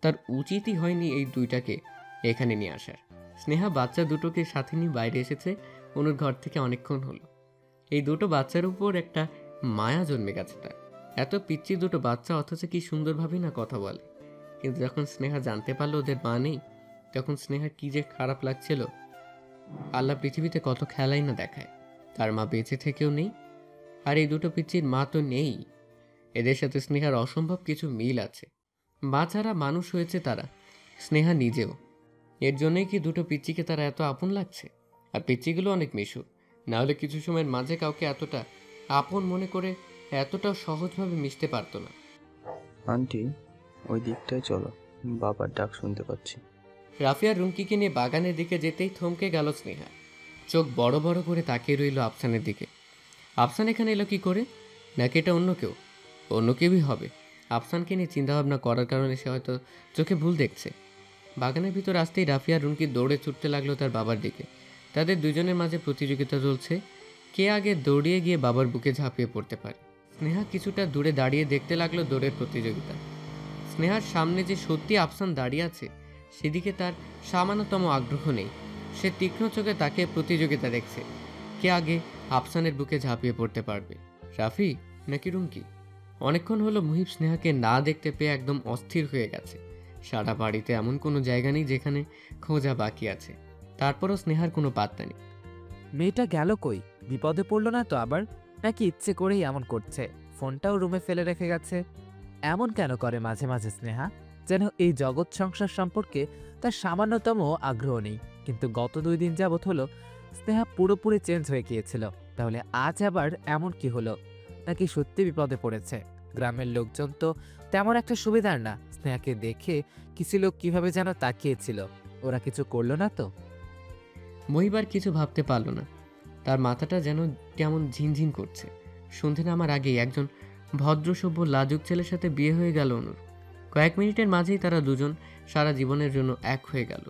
তার উচিতই হয়নি এই দুইটাকে এখানে নিয়ে আসার। স্নেহা বাচ্চা দুটোকে সাথে নিয়ে বাইরে এসেছে অনুর ঘর থেকে অনেকক্ষণ হলো। এই দুটো বাচ্চার উপর একটা মায়া জন্মে গেছে তার। এত পিচ্ছি দুটো বাচ্চা, অথচ কি সুন্দরভাবেই না কথা বলে। কিন্তু যখন স্নেহা জানতে পারলো ওদের মা নেই, তখন স্নেহার কি যে খারাপ লাগছিল। আল্লাহ পৃথিবীতে কত খেলাই না দেখায়, তার মা বেঁচে থেকেও নেই, আর এই দুটো পিচ্চির মা তো নেই। এদের সাথে স্নেহার অসম্ভব কিছু মিল আছে। মা ছাড়া মানুষ হয়েছে তারা, স্নেহা নিজেও। এর জন্যই কি দুটো পিচ্চিকে তারা এত আপন লাগছে। আর পিচ্চিগুলো অনেক মিশুক, নাহলে কিছু সময়ের মাঝে কাউকে এতটা আপন মনে করে এতটাও সহজভাবে মিশতে পারতো না। আন্টি, ওই দিকটায় চলো, বাবার ডাক শুনতে পাচ্ছি। রাফিয়ার রুমকিকে নিয়ে বাগানের দিকে যেতেই থমকে গেল স্নেহা। চোখ বড় বড় করে তাকিয়ে রইল আফসানের দিকে। আফসান এখানে এলো কি করে? নাকি এটা অন্য কেউ? অন্য কেউই হবে। আফসানকে নিয়ে চিন্তাভাবনা করার কারণে সে হয়তো চোখে ভুল দেখছে। বাগানের ভিতর আসতেই রাফিয়া রুমকি দৌড়ে ছুটতে লাগলো তার বাবার দিকে। তাদের দুজনের মাঝে প্রতিযোগিতা চলছে, কে আগে দৌড়িয়ে গিয়ে বাবার বুকে ঝাঁপিয়ে পড়তে পারে। স্নেহা কিছুটা দূরে দাঁড়িয়ে দেখতে লাগলো দৌড়ের প্রতিযোগিতা। স্নেহার সামনে যে সত্যি আফসান দাঁড়িয়ে আছে সেদিকে তার সামান্যতম আগ্রহ নেই। সে তীক্ষ্ণ চোখে তাকে প্রতিযোগিতা দেখছে, কে আগে আফসানের বুকে ঝাঁপিয়ে পড়তে পারবে, রাফি নাকি রুমকি। অনেকক্ষণ হলো মুহিব স্নেহাকে না দেখতে পেয়ে একদম অস্থির হয়ে গেছে। সারা বাড়িতে এমন কোনো জায়গা নেই যেখানে খোঁজা বাকি আছে, তারপরও স্নেহার কোনো পাত্তা নেই। মেয়েটা গেল কই? বিপদে পড়লো না তো আবার? নাকি ইচ্ছে করেই এমন করছে? ফোনটাও রুমে ফেলে রেখে গেছে। এমন কেন করে মাঝে মাঝে স্নেহা? যেন এই জগৎ সংসার সম্পর্কে তার সামান্যতম আগ্রহ নেই। কিন্তু গত 2 দিন যাবৎ হলো স্নেহা পুরোপুরি চেঞ্জ হয়ে গিয়েছিল। তাহলে আজ আবার এমন কি হলো? নাকি সত্যি বিপদে পড়েছে? গ্রামের লোকজন তো তেমন একটা সুবিধার না। স্নেহাকে দেখে কিছু লোক কিভাবে যেন তাকিয়েছিল। ওরা কিছু করলো না তো? মহিবার কিছু ভাবতে পারল না। তার মাথাটা যেন কেমন ঝিনঝিন করছে। সন্ধে নামার আগেই একজন ভদ্রসভ্য লাজুক ছেলের সাথে বিয়ে হয়ে গেল অনুর। কয়েক মিনিটের মাঝেই তারা দুজন সারা জীবনের জন্য এক হয়ে গেল।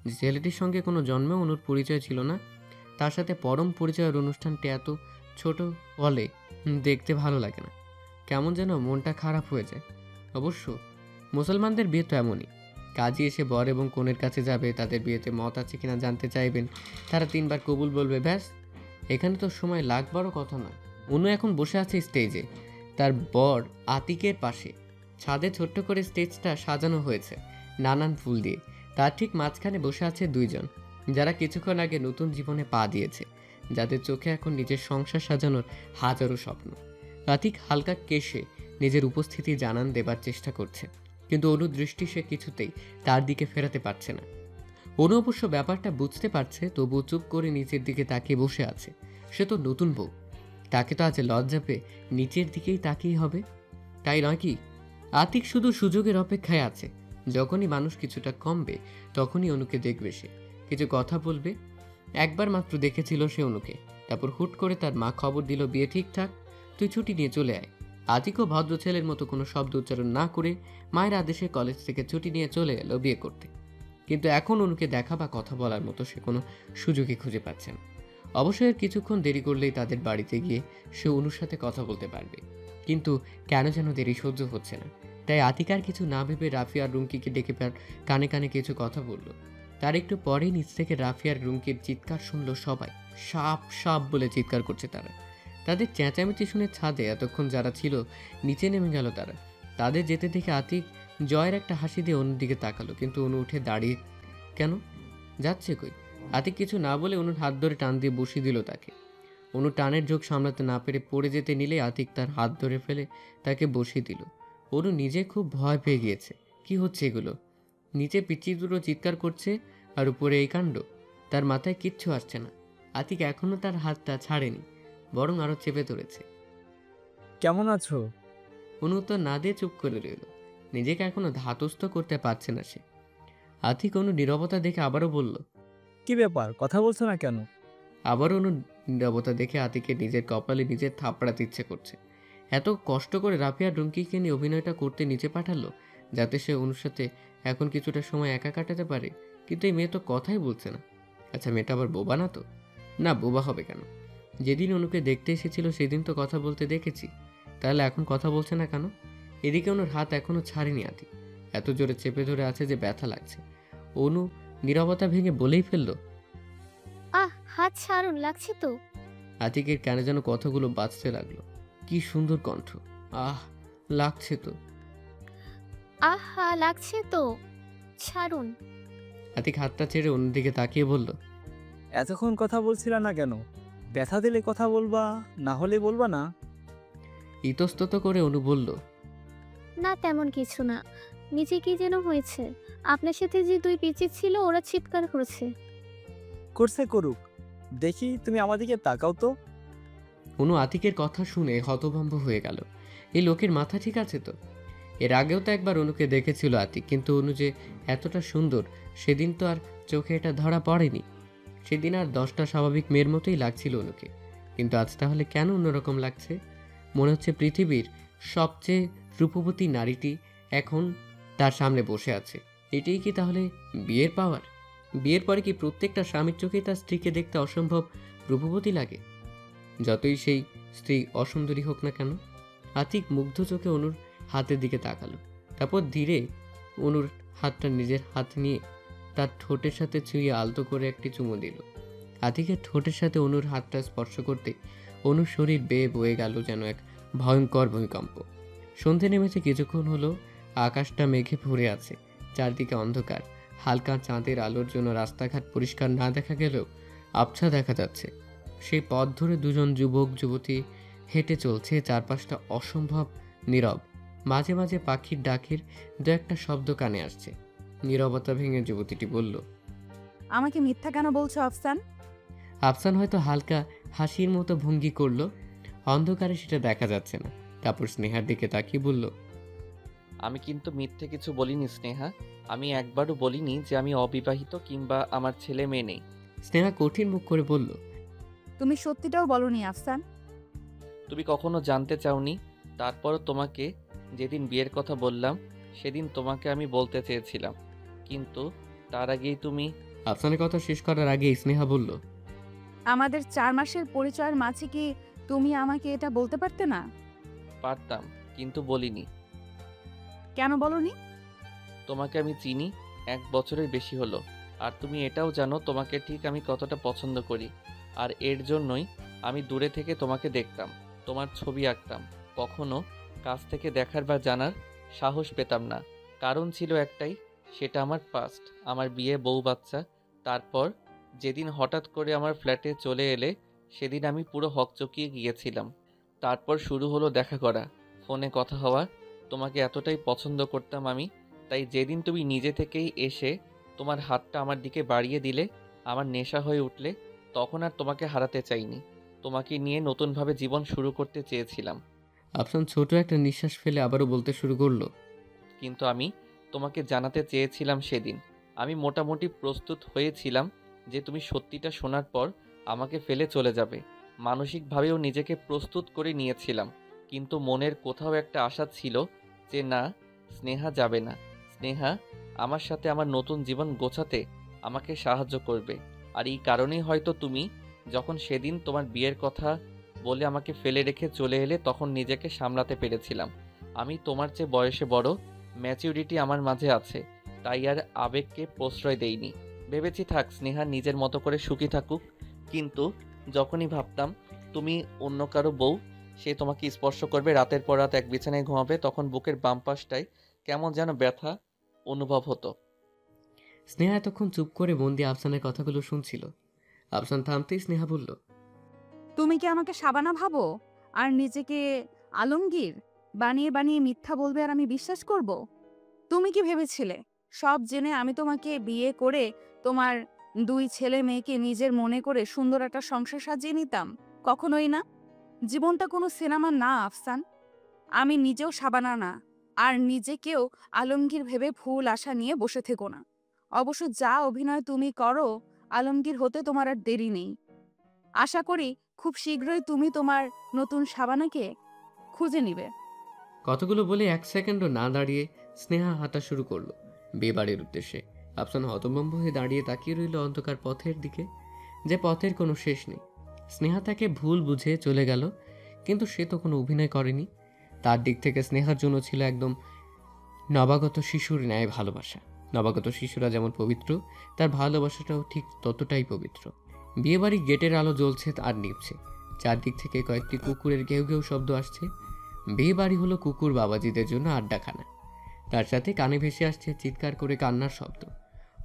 যে ছেলেটির সঙ্গে কোনো জন্মেও অনুর পরিচয় ছিল না, তার সাথে পরম পরিচয়ের অনুষ্ঠানটি এত ছোট হলে দেখতে ভালো লাগে না, কেমন যেন মনটা খারাপ হয়ে যায়। অবশ্য মুসলমানদের বিয়ে তো এমনই, কাজী এসে বর এবং কনের কাছে যাবে, তাদের বিয়েতে মত আছে কিনা জানতে চাইবেন, তারা 3 বার কবুল বলবে, ব্যাস। এখানে তো সময় লাগবারও কথা নয়। অনু এখন বসে আছে স্টেজে, তার বর আতিকের পাশে। ছাদে ছোট্ট করে স্টেজটা সাজানো হয়েছে নানান ফুল দিয়ে। তার ঠিক মাঝখানে বসে আছে 2 জন, যারা কিছুক্ষণ আগে নতুন জীবনে পা দিয়েছে, যাদের চোখে এখন নিজের সংসার সাজানোর হাজারো স্বপ্ন। আতিক হালকা কেশে নিজের উপস্থিতি জানান দেবার চেষ্টা করছে, কিন্তু অনুর দৃষ্টি সে কিছুতেই তার দিকে ফেরাতে পারছে না। অনু অবশ্য ব্যাপারটা বুঝতে পারছে, তবু চুপ করে নিচের দিকে তাকিয়ে বসে আছে। সে তো নতুন বউ, তাকে তো আজ লজ্জা পেয়ে নিচের দিকেই তাকিয়ে হবে, তাই নয় কি? আতিক শুধু সুযোগের অপেক্ষায় আছে। যখনই মানুষ কিছুটা কমবে তখনই অনুকে দেখবে, সে কিছু কথা বলবে। একবার মাত্র দেখেছিল সে অনুকে, তারপর হুট করে তার মা খবর দিল বিয়ে ঠিকঠাক, তুই ছুটি নিয়ে চলে আয়। আতিকও ভদ্র ছেলের মতো কোনো শব্দ উচ্চারণ না করে মায়ের আদেশে কলেজ থেকে ছুটি নিয়ে চলে এলো বিয়ে করতে। কিন্তু এখন অনুকে দেখা বা কথা বলার মতো সে কোনো সুযোগই খুঁজে পাচ্ছে না। অবশ্যই কিছুক্ষণ দেরি করলেই তাদের বাড়িতে গিয়ে সে অনুর সাথে কথা বলতে পারবে, কিন্তু কেন যেন দেরি সহ্য হচ্ছে না। তাই আতিকার কিছু না ভেবে রাফিয়ার রুমকিকে ডেকে কানে কানে কিছু কথা বলল। তার একটু পরেই নিচ থেকে রাফিয়ার রুমকির চিৎকার শুনল সবাই। সাপ সাপ বলে চিৎকার করছে তারা। তাদের চেঁচামেচি শুনে ছাদে এতক্ষণ যারা ছিল নিচে নেমে গেল তারা। তাদের যেতে দেখে আতিক জয়ের একটা হাসি দিয়ে অনুর দিকে তাকালো, কিন্তু অনু উঠে দাঁড়িয়ে কেন যাচ্ছে কই? আতিক কিছু না বলে অনুর হাত ধরে টান দিয়ে বসিয়ে দিল তাকে। অনু টানের যোগ সামলাতে না পেরে পড়ে যেতে নিলে আতিক তার হাত ধরে ফেলে তাকে বসিয়ে দিল। অনু নিজে খুব ভয় পেয়ে গিয়েছে। কি হচ্ছে এগুলো? নিচে পিচ্চি দুটো চিৎকার করছে আর উপরে এই কাণ্ড। তার মাথায় কিচ্ছু আসছে না। আতিক এখনো তার হাতটা ছাড়েনি, বরং আরো চেপে ধরেছে। কেমন আছো? অনু উত্তর না দিয়ে চুপ করে রইল। নিজেকে এখনো ধাতস্থ করতে পারছে না সে। আতিক অনু নীরবতা দেখে আবারও বলল, কি ব্যাপার, কথা বলছো না কেন? আবার অনু নীরবতা দেখে আতিকের নিজের কপালে নিজের থাপড়াতে ইচ্ছে করছে। এত কষ্ট করে রাফিয়া ডুমকিকে নিয়ে অভিনয়টা করতে নিচে পাঠালো যাতে সে অনুর সাথে এখন কিছুটা সময় একা কাটাতে পারে, কিন্তু এই মেয়ে তো কথাই বলছে না। আচ্ছা, মেয়েটা আবার বোবা না তো? না, বোবা হবে কেন? যেদিন অনুকে দেখতে এসেছিল সেদিন তো কথা বলতে দেখেছি, তাহলে এখন কথা বলছে না কেন? এদিকে অনুর হাত এখনো ছাড়েনি আতিক, এত জোরে চেপে ধরে আছে যে ব্যথা লাগছে। অনু নীরবতা ভেঙে বলেই ফেললো, হাত ছাড়ুন, লাগছে তো। আতিকের কেন যেন কথাগুলো বাজতে লাগলো। কি সুন্দর কণ্ঠ! আহ, লাগছে তো। আহা, লাগছে তো, ছাড়ুন। আতিক হাতটা ছেড়ে অন্যদিকে তাকিয়ে বলল, এতক্ষণ কথা বলছিলা না কেন? ব্যথা দিলে কথা বলবা, না হলে বলবা না। ইতস্তত করে অনু বলল, না, তেমন কিছু না। নিচে কি যেন হয়েছে। আপনার সাথে যে দুই পিচি ছিল ওরা চিৎকার করেছে। করছে করুক, দেখি তুমি আমাদিকে তাকাও তো। অনু আতিকের কথা শুনে হতভম্ব হয়ে গেল। এই লোকের মাথা ঠিক আছে তো? এর আগেও তো একবার অনুকে দেখেছিল আতিক, কিন্তু অনু যে এতটা সুন্দর সেদিন তো আর চোখে এটা ধরা পড়েনি। সেদিন আর 10টা স্বাভাবিক মেয়ের মতোই লাগছিল অনুকে, কিন্তু আজ তাহলে কেন অন্যরকম লাগছে? মনে হচ্ছে পৃথিবীর সবচেয়ে রূপবতী নারীটি এখন তার সামনে বসে আছে। এটাই কি তাহলে বিয়ের পাওয়ার? বিয়ের পরে কি প্রত্যেকটা স্বামীর চোখে তার স্ত্রীকে দেখতে অসম্ভব রূপবতী লাগে, যতই সেই স্ত্রী অসুন্দরী হোক না কেন? আতিক মুগ্ধ চোখে অনুর হাতের দিকে তাকালো, তারপর ধীরে অনুর হাতটা নিজের হাত নিয়ে তার ঠোঁটের সাথে ছুঁয়ে আলতো করে একটি চুমু দিল। আতিকের ঠোঁটের সাথে অনুর হাতটা স্পর্শ করতে অনুর শরীর বেয়ে বয়ে গেল যেন এক ভয়ঙ্কর ভূমিকম্প। সন্ধে নেমেছে কিছুক্ষণ হলো, আকাশটা মেঘে ভরে আছে, চারদিকে অন্ধকার। হালকা চাঁদের আলোর জন্য রাস্তাঘাট পরিষ্কার না দেখা গেলেও আবছা দেখা যাচ্ছে। সেই পথ ধরে দুজন যুবক যুবতী হেঁটে চলছে, চারপাশটা অসম্ভব নীরব। মাঝে মাঝে পাখির ডাকের দু একটা শব্দ কানে আসছে। নীরবতা ভেঙে যুবতীটি বলল, আমাকে মিথ্যা কেন বলছো আফসান? আফসান হয়তো হালকা হাসির মতো ভঙ্গি করলো, অন্ধকারে সেটা দেখা যাচ্ছে না। তারপর স্নেহার দিকে তাকিয়ে বলল, আমি কিন্তু মিথ্যে কিছু বলিনি স্নেহা। আমি একবারও বলিনি যে আমি অবিবাহিত কিংবা আমার ছেলে মেয়ে নেই। স্নেহা কঠিন মুখ করে বলল, তুমি সত্যিটাও বলনি আফসান। তুমি কখনো জানতে চাওনি, তারপরও তোমাকে যেদিন বিয়ের কথা বললাম সেদিন তোমাকে আমি বলতে চেয়েছিলাম, কিন্তু তার আগেই তুমি। আফসানের কথা শেষ করার আগে স্নেহা বলল, আমাদের 4 মাসের পরিচয়ের মাঝে কি তুমি আমাকে এটা বলতে পারতে না? পারতাম, কিন্তু বলিনি। কেন বলনি? তোমাকে আমি চিনি 1 বছরের বেশি হলো, আর তুমি এটাও জানো তোমাকে ঠিক আমি কতটা পছন্দ করি। আর এর জন্যই আমি দূরে থেকে তোমাকে দেখতাম, তোমার ছবি আঁকতাম। কখনো কাছ থেকে দেখার বা জানার সাহস পেতাম না। কারণ ছিল একটাই, সেটা আমার পাস্ট, আমার বিয়ে, বউ, বাচ্চা। তারপর যেদিন হঠাৎ করে আমার ফ্ল্যাটে চলে এলে সেদিন আমি পুরো হকচকিয়ে গিয়েছিলাম। তারপর শুরু হলো দেখা করা, ফোনে কথা হওয়া। তোমাকে এতটাই পছন্দ করতাম আমি, তাই যেদিন তুমি নিজে থেকেই এসে তোমার হাতটা আমার দিকে বাড়িয়ে দিলে, আমার নেশা হয়ে উঠলে, তখন আর তোমাকে হারাতে চাইনি। তোমাকে নিয়ে নতুনভাবে জীবন শুরু করতে চেয়েছিলাম। আফসান ছোট একটা নিঃশ্বাস ফেলে আবারও বলতে শুরু করলো, কিন্তু আমি তোমাকে জানাতে চেয়েছিলাম সেদিন, আমি মোটামুটি প্রস্তুত হয়েছিলাম যে তুমি সত্যিটা শোনার পর আমাকে ফেলে চলে যাবে। মানসিকভাবেও নিজেকে প্রস্তুত করে নিয়েছিলাম, কিন্তু মনের কোথাও একটা আশা ছিল যে না, স্নেহা যাবে না। স্নেহা আমার সাথে আমার নতুন জীবন গোছাতে আমাকে সাহায্য করবে। আর এই কারণেই হয়তো তুমি যখন সেদিন তোমার বিয়ের কথা বলে আমাকে ফেলে রেখে চলে এলে, তখন নিজেকে সামলাতে পেরেছিলাম। আমি তোমার চেয়ে বয়সে বড়, ম্যাচিউরিটি আমার মাঝে আছে, তাই আর আবেগকে প্রশ্রয় দেইনি। ভেবেছি থাক, স্নেহা নিজের মতো করে সুখী থাকুক। কিন্তু যখনই ভাবতাম তুমি অন্য কারো বউ, সে তোমাকে স্পর্শ করবে, রাতের পর রাত এক বিছানায় ঘুমাবে, তখন বুকের বাম পাশটায় কেমন যেন ব্যথা অনুভব হতো। স্নেহা এতক্ষণ চুপ করে মন দিয়ে আফসানের কথাগুলো শুনছিল। আফসান থামতেই স্নেহা বলল, তুমি কি আমাকে সাবানা ভাবো আর নিজেকে আলমগীর বানিয়ে বানিয়ে মিথ্যা বলবে আর আমি বিশ্বাস করব? তুমি কি ভেবেছিলে সব জেনে আমি তোমাকে বিয়ে করে তোমার 2 ছেলে মেয়েকে নিজের মনে করে সুন্দর একটা সংসার সাজিয়ে নিতাম? কখনোই না। জীবনটা কোনো সিনেমা না আফসান। আমি নিজেও সাবানা না, আর নিজেকেও আলমগীর ভেবে ভুল আশা নিয়ে বসে থেকো না। অবশ্য যা অভিনয় তুমি করো, আলমগীর হতে তোমার আর দেরি নেই। আশা করি খুব শীঘ্রই তুমি তোমার নতুন সাবানাকে খুঁজে নিবে। কতগুলো বলে 1 সেকেন্ডও না দাঁড়িয়ে স্নেহা হাঁটা শুরু করলো বিয়ে বাড়ির উদ্দেশ্যে। আফসান হতভম্ব হয়ে দাঁড়িয়ে তাকিয়ে রইল অন্ধকার পথের দিকে, যে পথের কোনো শেষ নেই। স্নেহা তাকে ভুল বুঝে চলে গেল, কিন্তু সে তো কোনো অভিনয় করেনি। তার দিক থেকে স্নেহার জন্য ছিল একদম নবাগত শিশুর ন্যায় ভালোবাসা। নবাগত শিশুরা যেমন পবিত্র, তার ভালোবাসাটাও ঠিক ততটাই পবিত্র। বিয়েবাড়ির গেটের আলো জ্বলছে আর নিভছে। চারদিক থেকে কয়েকটি কুকুরের ঘেউ ঘেউ শব্দ আসছে। বিয়ে বাড়ি হলো কুকুর বাবাজিদের জন্য আড্ডাখানা। তার সাথে কানে ভেসে আসছে চিৎকার করে কান্নার শব্দ।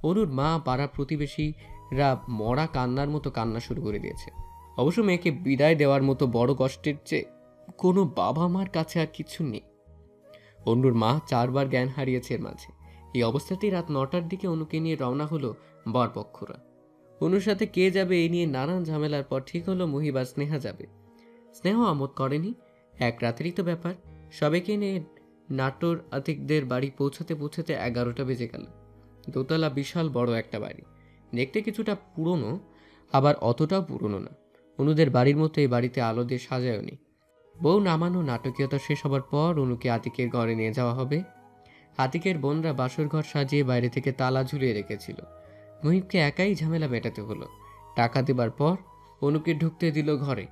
অনুর মা, পাড়া প্রতিবেশীরা মরা কান্নার মতো কান্না শুরু করে দিয়েছে। অবশ্য মেয়েকে বিদায় দেওয়ার মতো বড় কষ্টের চেয়ে কোনো বাবা মার কাছে আর কিছু নেই। অনুর মা 4 বার জ্ঞান হারিয়েছে এর মাঝে। এই অবস্থাতেই রাত 9টার দিকে অনুকে নিয়ে রওনা হলো বরপক্ষরা। অনুর সাথে কে যাবে এই নিয়ে নানান ঝামেলার পর ঠিক হলো মুহিব আর স্নেহা যাবে। স্নেহ আমোদ করেনি, এক রাতেরই তো ব্যাপার। সবাইকে নিয়ে নাটোর আতিকদের বাড়ি পৌঁছাতে পৌঁছাতে 11টা বেজে গেল। দোতলা বিশাল বড় একটা বাড়ি, দেখতে কিছুটা পুরনো, আবার অতটাও পুরনো না। অনুদের বাড়ির মতো এই বাড়িতে আলো দিয়ে সাজায়ও নি। বউ নামানো নাটকীয়তা শেষ হবার পর অনুকে আতিকের ঘরে নিয়ে যাওয়া হবে। আতিকের বোনরা বাসর ঘর সাজিয়ে বাইরে থেকে তালা ঝুলিয়ে রেখেছিল। মুহিবকে একাই ঝামেলা মেটাতে হলো। টাকা দেবার পর অনুকে ঢুকতে দিল ঘরে।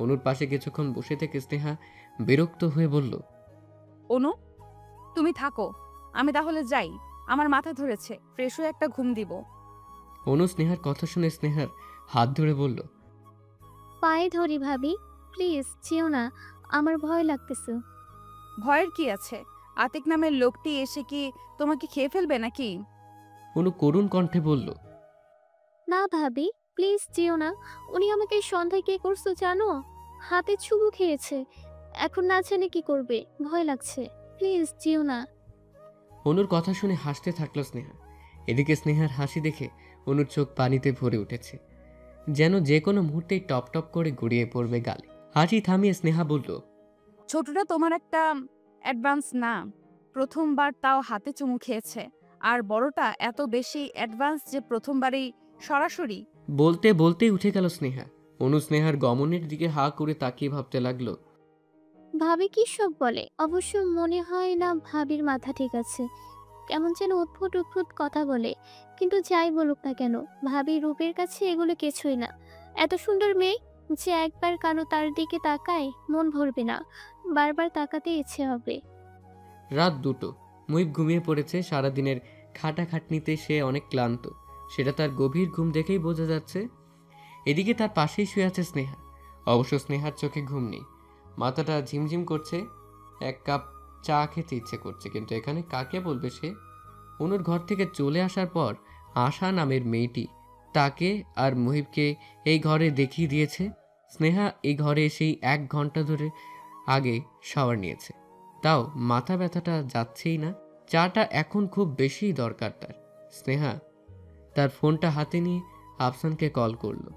অনুর পাশে কিছুক্ষণ বসে থেকে স্নেহা বিরক্ত হয়ে বলল, অনু, তুমি থাকো, আমি তাহলে যাই। আমার মাথা ধরেছে, ফ্রেশ হয়ে একটা ঘুম দিব। অনু স্নেহার কথা শুনে স্নেহার হাত ধরে বলল, পায়ে ধরি ভাবি, প্লিজ যেও না, আমার ভয় লাগতেছে। ভয়ের কি আছে? আতিক নামের লোকটি এসে কি তোমাকে খেয়ে ফেলবে নাকি? অনু করুণ কণ্ঠে বলল, না ভাবি, প্লিজ যেও না। উনি আমাকে সন্ধ্যায় কে করছো জানো? হাতে চুমু খেয়েছে। এখন না জানে কি করবে, ভয় লাগছে। প্লিজ যেও না। অনুর কথা শুনে হাসতে থাকলো স্নেহা। এদিকে স্নেহার হাসি দেখে অনুর চোখ পানিতে ভরে উঠেছে, যেন যে কোনো মুহূর্তেই টপ টপ করে গড়িয়ে পড়বে গালে। হাসি থামিয়ে স্নেহা বলল, ছোটটা তোমার একটা অ্যাডভান্স না, প্রথমবার তাও হাতে চুমু খেয়েছে। আর বড়টা এত বেশি অ্যাডভান্স যে প্রথমবারেই সরাসরি। বলতে বলতেই উঠে গেল স্নেহা। অনু স্নেহার গমনের দিকে হা করে তাকিয়ে ভাবতে লাগলো, ভাবি কি সব বলে? অবশ্য মনে হয় না ভাবির মাথা ঠিক আছে। কেমন যেন উদ্ভুত উদ্ভুত কথা বলে। কিন্তু যাই বলুক না কেন, ভাবি রূপের কাছে এগুলো কিছুই না। এত সুন্দর মেয়ে যে একবার কারো তার দিকে তাকায় মন ভরবে না, বারবার তাকাতে ইচ্ছে হবে। রাত 2টো। মুহিব ঘুমিয়ে পড়েছে। সারাদিনের খাটাখাটনিতে সে অনেক ক্লান্ত, সেটা তার গভীর ঘুম দেখেই বোঝা যাচ্ছে। এদিকে তার পাশেই শুয়ে আছে স্নেহা। অবশ্য স্নেহার চোখে ঘুম নেই, মাথাটা ঝিমঝিম করছে। 1 কাপ চা খেতে ইচ্ছে করছে, কিন্তু এখানে কাকে বলবে সে? অনুর ঘর থেকে চলে আসার পর আশা নামের মেয়েটি তাকে আর মুহিবকে এই ঘরে দেখিয়ে দিয়েছে। স্নেহা এই ঘরে এসেই 1 ঘন্টা ধরে আগে শাওয়ার নিয়েছে, তাও মাথা ব্যথাটা যাচ্ছেই না। চাটা এখন খুব বেশি দরকার তার। স্নেহা তার ফোনটা হাতে নিয়ে আফসানকে কল করলো।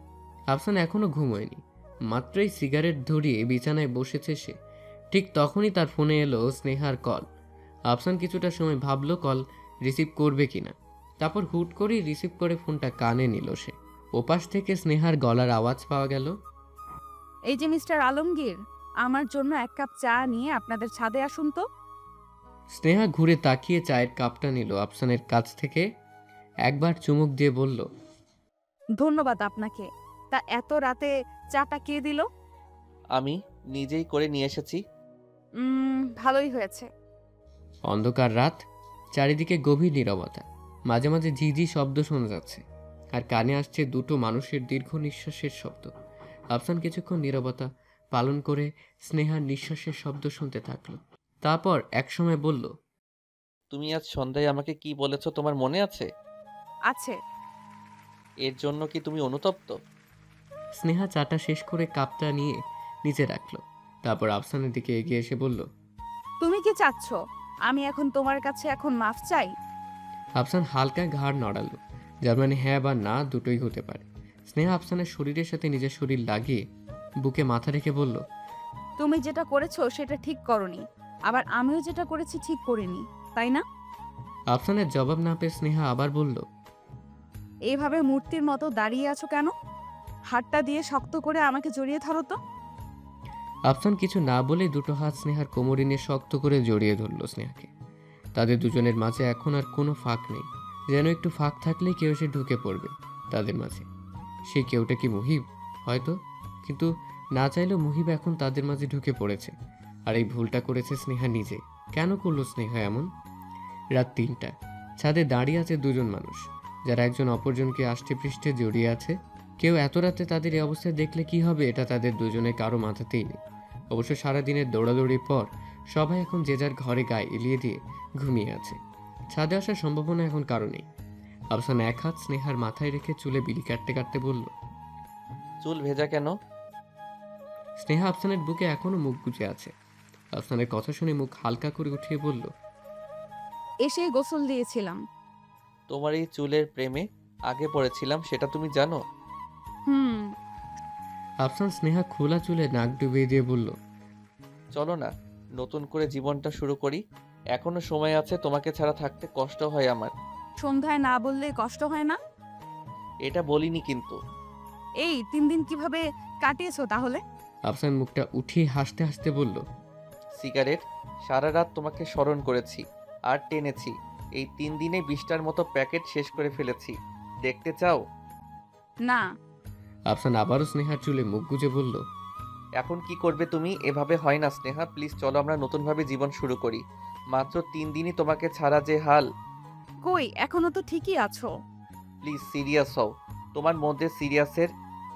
আফসান এখনো ঘুমোয়নি, মাত্রই সিগারেট ধরিয়ে বিছানায় বসেছে সে। ঠিক তখনই তার ফোনে এলো স্নেহার কল। আফসান কিছুটা সময় ভাবলো কল রিসিভ করবে কিনা, তারপর হুট করেই রিসিভ করে ফোনটা কানে নিল সে। ওপাশ থেকে স্নেহার গলার আওয়াজ পাওয়া গেল, এই যে মিস্টার আলমগীর, আমার জন্য 1 কাপ চা নিয়ে আপনাদের ছাদে আসুন তো। স্নেহা ঘুরে তাকিয়ে চায়ের কাপটা নিল আফসানের কাছ থেকে, একবার চুমুক দিয়ে বলল, ধন্যবাদ আপনাকে। তা এত রাতে চাটা কে দিল? আমি নিজেই করে নিয়ে এসেছি। ভালোই হয়েছে। অন্ধকার রাত, চারিদিকে গভীর নীরবতা। মাঝে মাঝে ঝিঝি শব্দ শোনা যাচ্ছে, আর কানে আসছে 2টো মানুষের দীর্ঘ নিঃশ্বাসের শব্দ। আফসান কিছুক্ষণ নীরবতা পালন করে স্নেহার নিঃশ্বাসের শব্দ শুনতে থাকলো। তারপর একসময় বলল, তুমি আজ সন্ধ্যায় আমাকে কি বলেছো তোমার মনে আছে? আছে। এর জন্য কি তুমি অনুতপ্ত? স্নেহা চাটা শেষ করে কাপটা নিয়ে নিচে রাখলো। তারপর আফসানের দিকে এগিয়ে এসে বলল, তুমি কি চাচ্ছ আমি এখন তোমার কাছে এখন মাফ চাই? আফসান হালকা ঘাড় নড়ালো, যার মানে হ্যাঁ বা না দুটোই হতে পারে। স্নেহা আফসানের শরীরের সাথে নিজের শরীর লাগিয়ে বুকে মাথা রেখে বলল, তুমি যেটা করেছো সেটা ঠিক করনি, আবার আমিও যেটা করেছি ঠিক করিনি, তাই না? আফসানের জবাব না পেয়ে স্নেহা আবার বলল, এইভাবে মূর্তির মতো দাঁড়িয়ে আছো কেন? হাতটা দিয়ে শক্ত করে আমাকে জড়িয়ে ধরো তো। আফসান কিছু না বলেই দুটো হাত স্নেহার কোমরে নিয়ে শক্ত করে জড়িয়ে ধরল স্নেহাকে। তাদের দুজনের মাঝে এখন আর কোনো ফাঁক নেই, যেন একটু ফাঁক থাকলেই কেউ এসে ঢুকে পড়বে তাদের মাঝে। সেই কেউটা কি মুহিব? হয়তো, কিন্তু না চাইলেও মুহিব এখন তাদের মাঝে ঢুকে পড়েছে। আর এই ভুলটা করেছে স্নেহা নিজে। কেন করলো স্নেহা এমন? রাত ৩টা, ছাদে দাঁড়িয়ে আছে দুজন মানুষ, যারা একজন অপরজনকে আষ্টে পৃষ্ঠে জড়িয়ে আছে। কেউ এত রাতে তাদের এই অবস্থায় দেখলে কি হবে, এটা তাদের দুজনের কারো মাথাতেই নেই। অবশ্য সারাদিনের দৌড়াদৌড়ির পর সবাই এখন যে যার ঘরে গায়ে এলিয়ে দিয়ে ঘুমিয়ে আছে। ছাদে আসার সম্ভাবনা এখন কারো নেই। আফসান এক হাত স্নেহার মাথায় রেখে চুলে বিলি কাটতে কাটতে বলল, চুল ভেজা কেন? স্নেহা আফসানের বুকে এখনো মুখ গুজে আছে। আফসানের কথা শুনে মুখ হালকা করে উঠিয়ে বলল, এসে গোসল দিয়েছিলাম। তোমার এই চুলের প্রেমে আগে পড়েছিলাম, সেটা তুমি জানো? হুম। আফসান স্নেহা খোলা চুলে নাক ডুবিয়ে দিয়ে বলল, চলো না, নতুন করে জীবনটা শুরু করি। এখনো সময় আছে, তোমাকে ছাড়া থাকতে কষ্ট হয় আমার। সন্ধ্যায় না বললে কষ্ট হয় না? এটা বলিনি কিন্তু। এই 3 দিন কিভাবে কাটিয়েছো তাহলে? আফসান মুখটা উঠিয়ে হাসতে হাসতে বলল, সিগারেট, সারা রাত তোমাকে স্মরণ করেছি আর টেনেছি। এই 3 দিনে 20টার মতো প্যাকেট শেষ করে ফেলেছি। দেখতে চাও? না। আফসান আবারও স্নেহার চুলে মুখ গুজে বলল, এখন কি করবে তুমি? এভাবে হয় না স্নেহা, প্লিজ চলো আমরা নতুনভাবে জীবন শুরু করি। মাত্র 3 দিনই তোমাকে ছাড়া যে হাল। কই, এখনো তো ঠিকই আছো। প্লিজ সিরিয়াস হও। তোমার মধ্যে সিরিয়াসের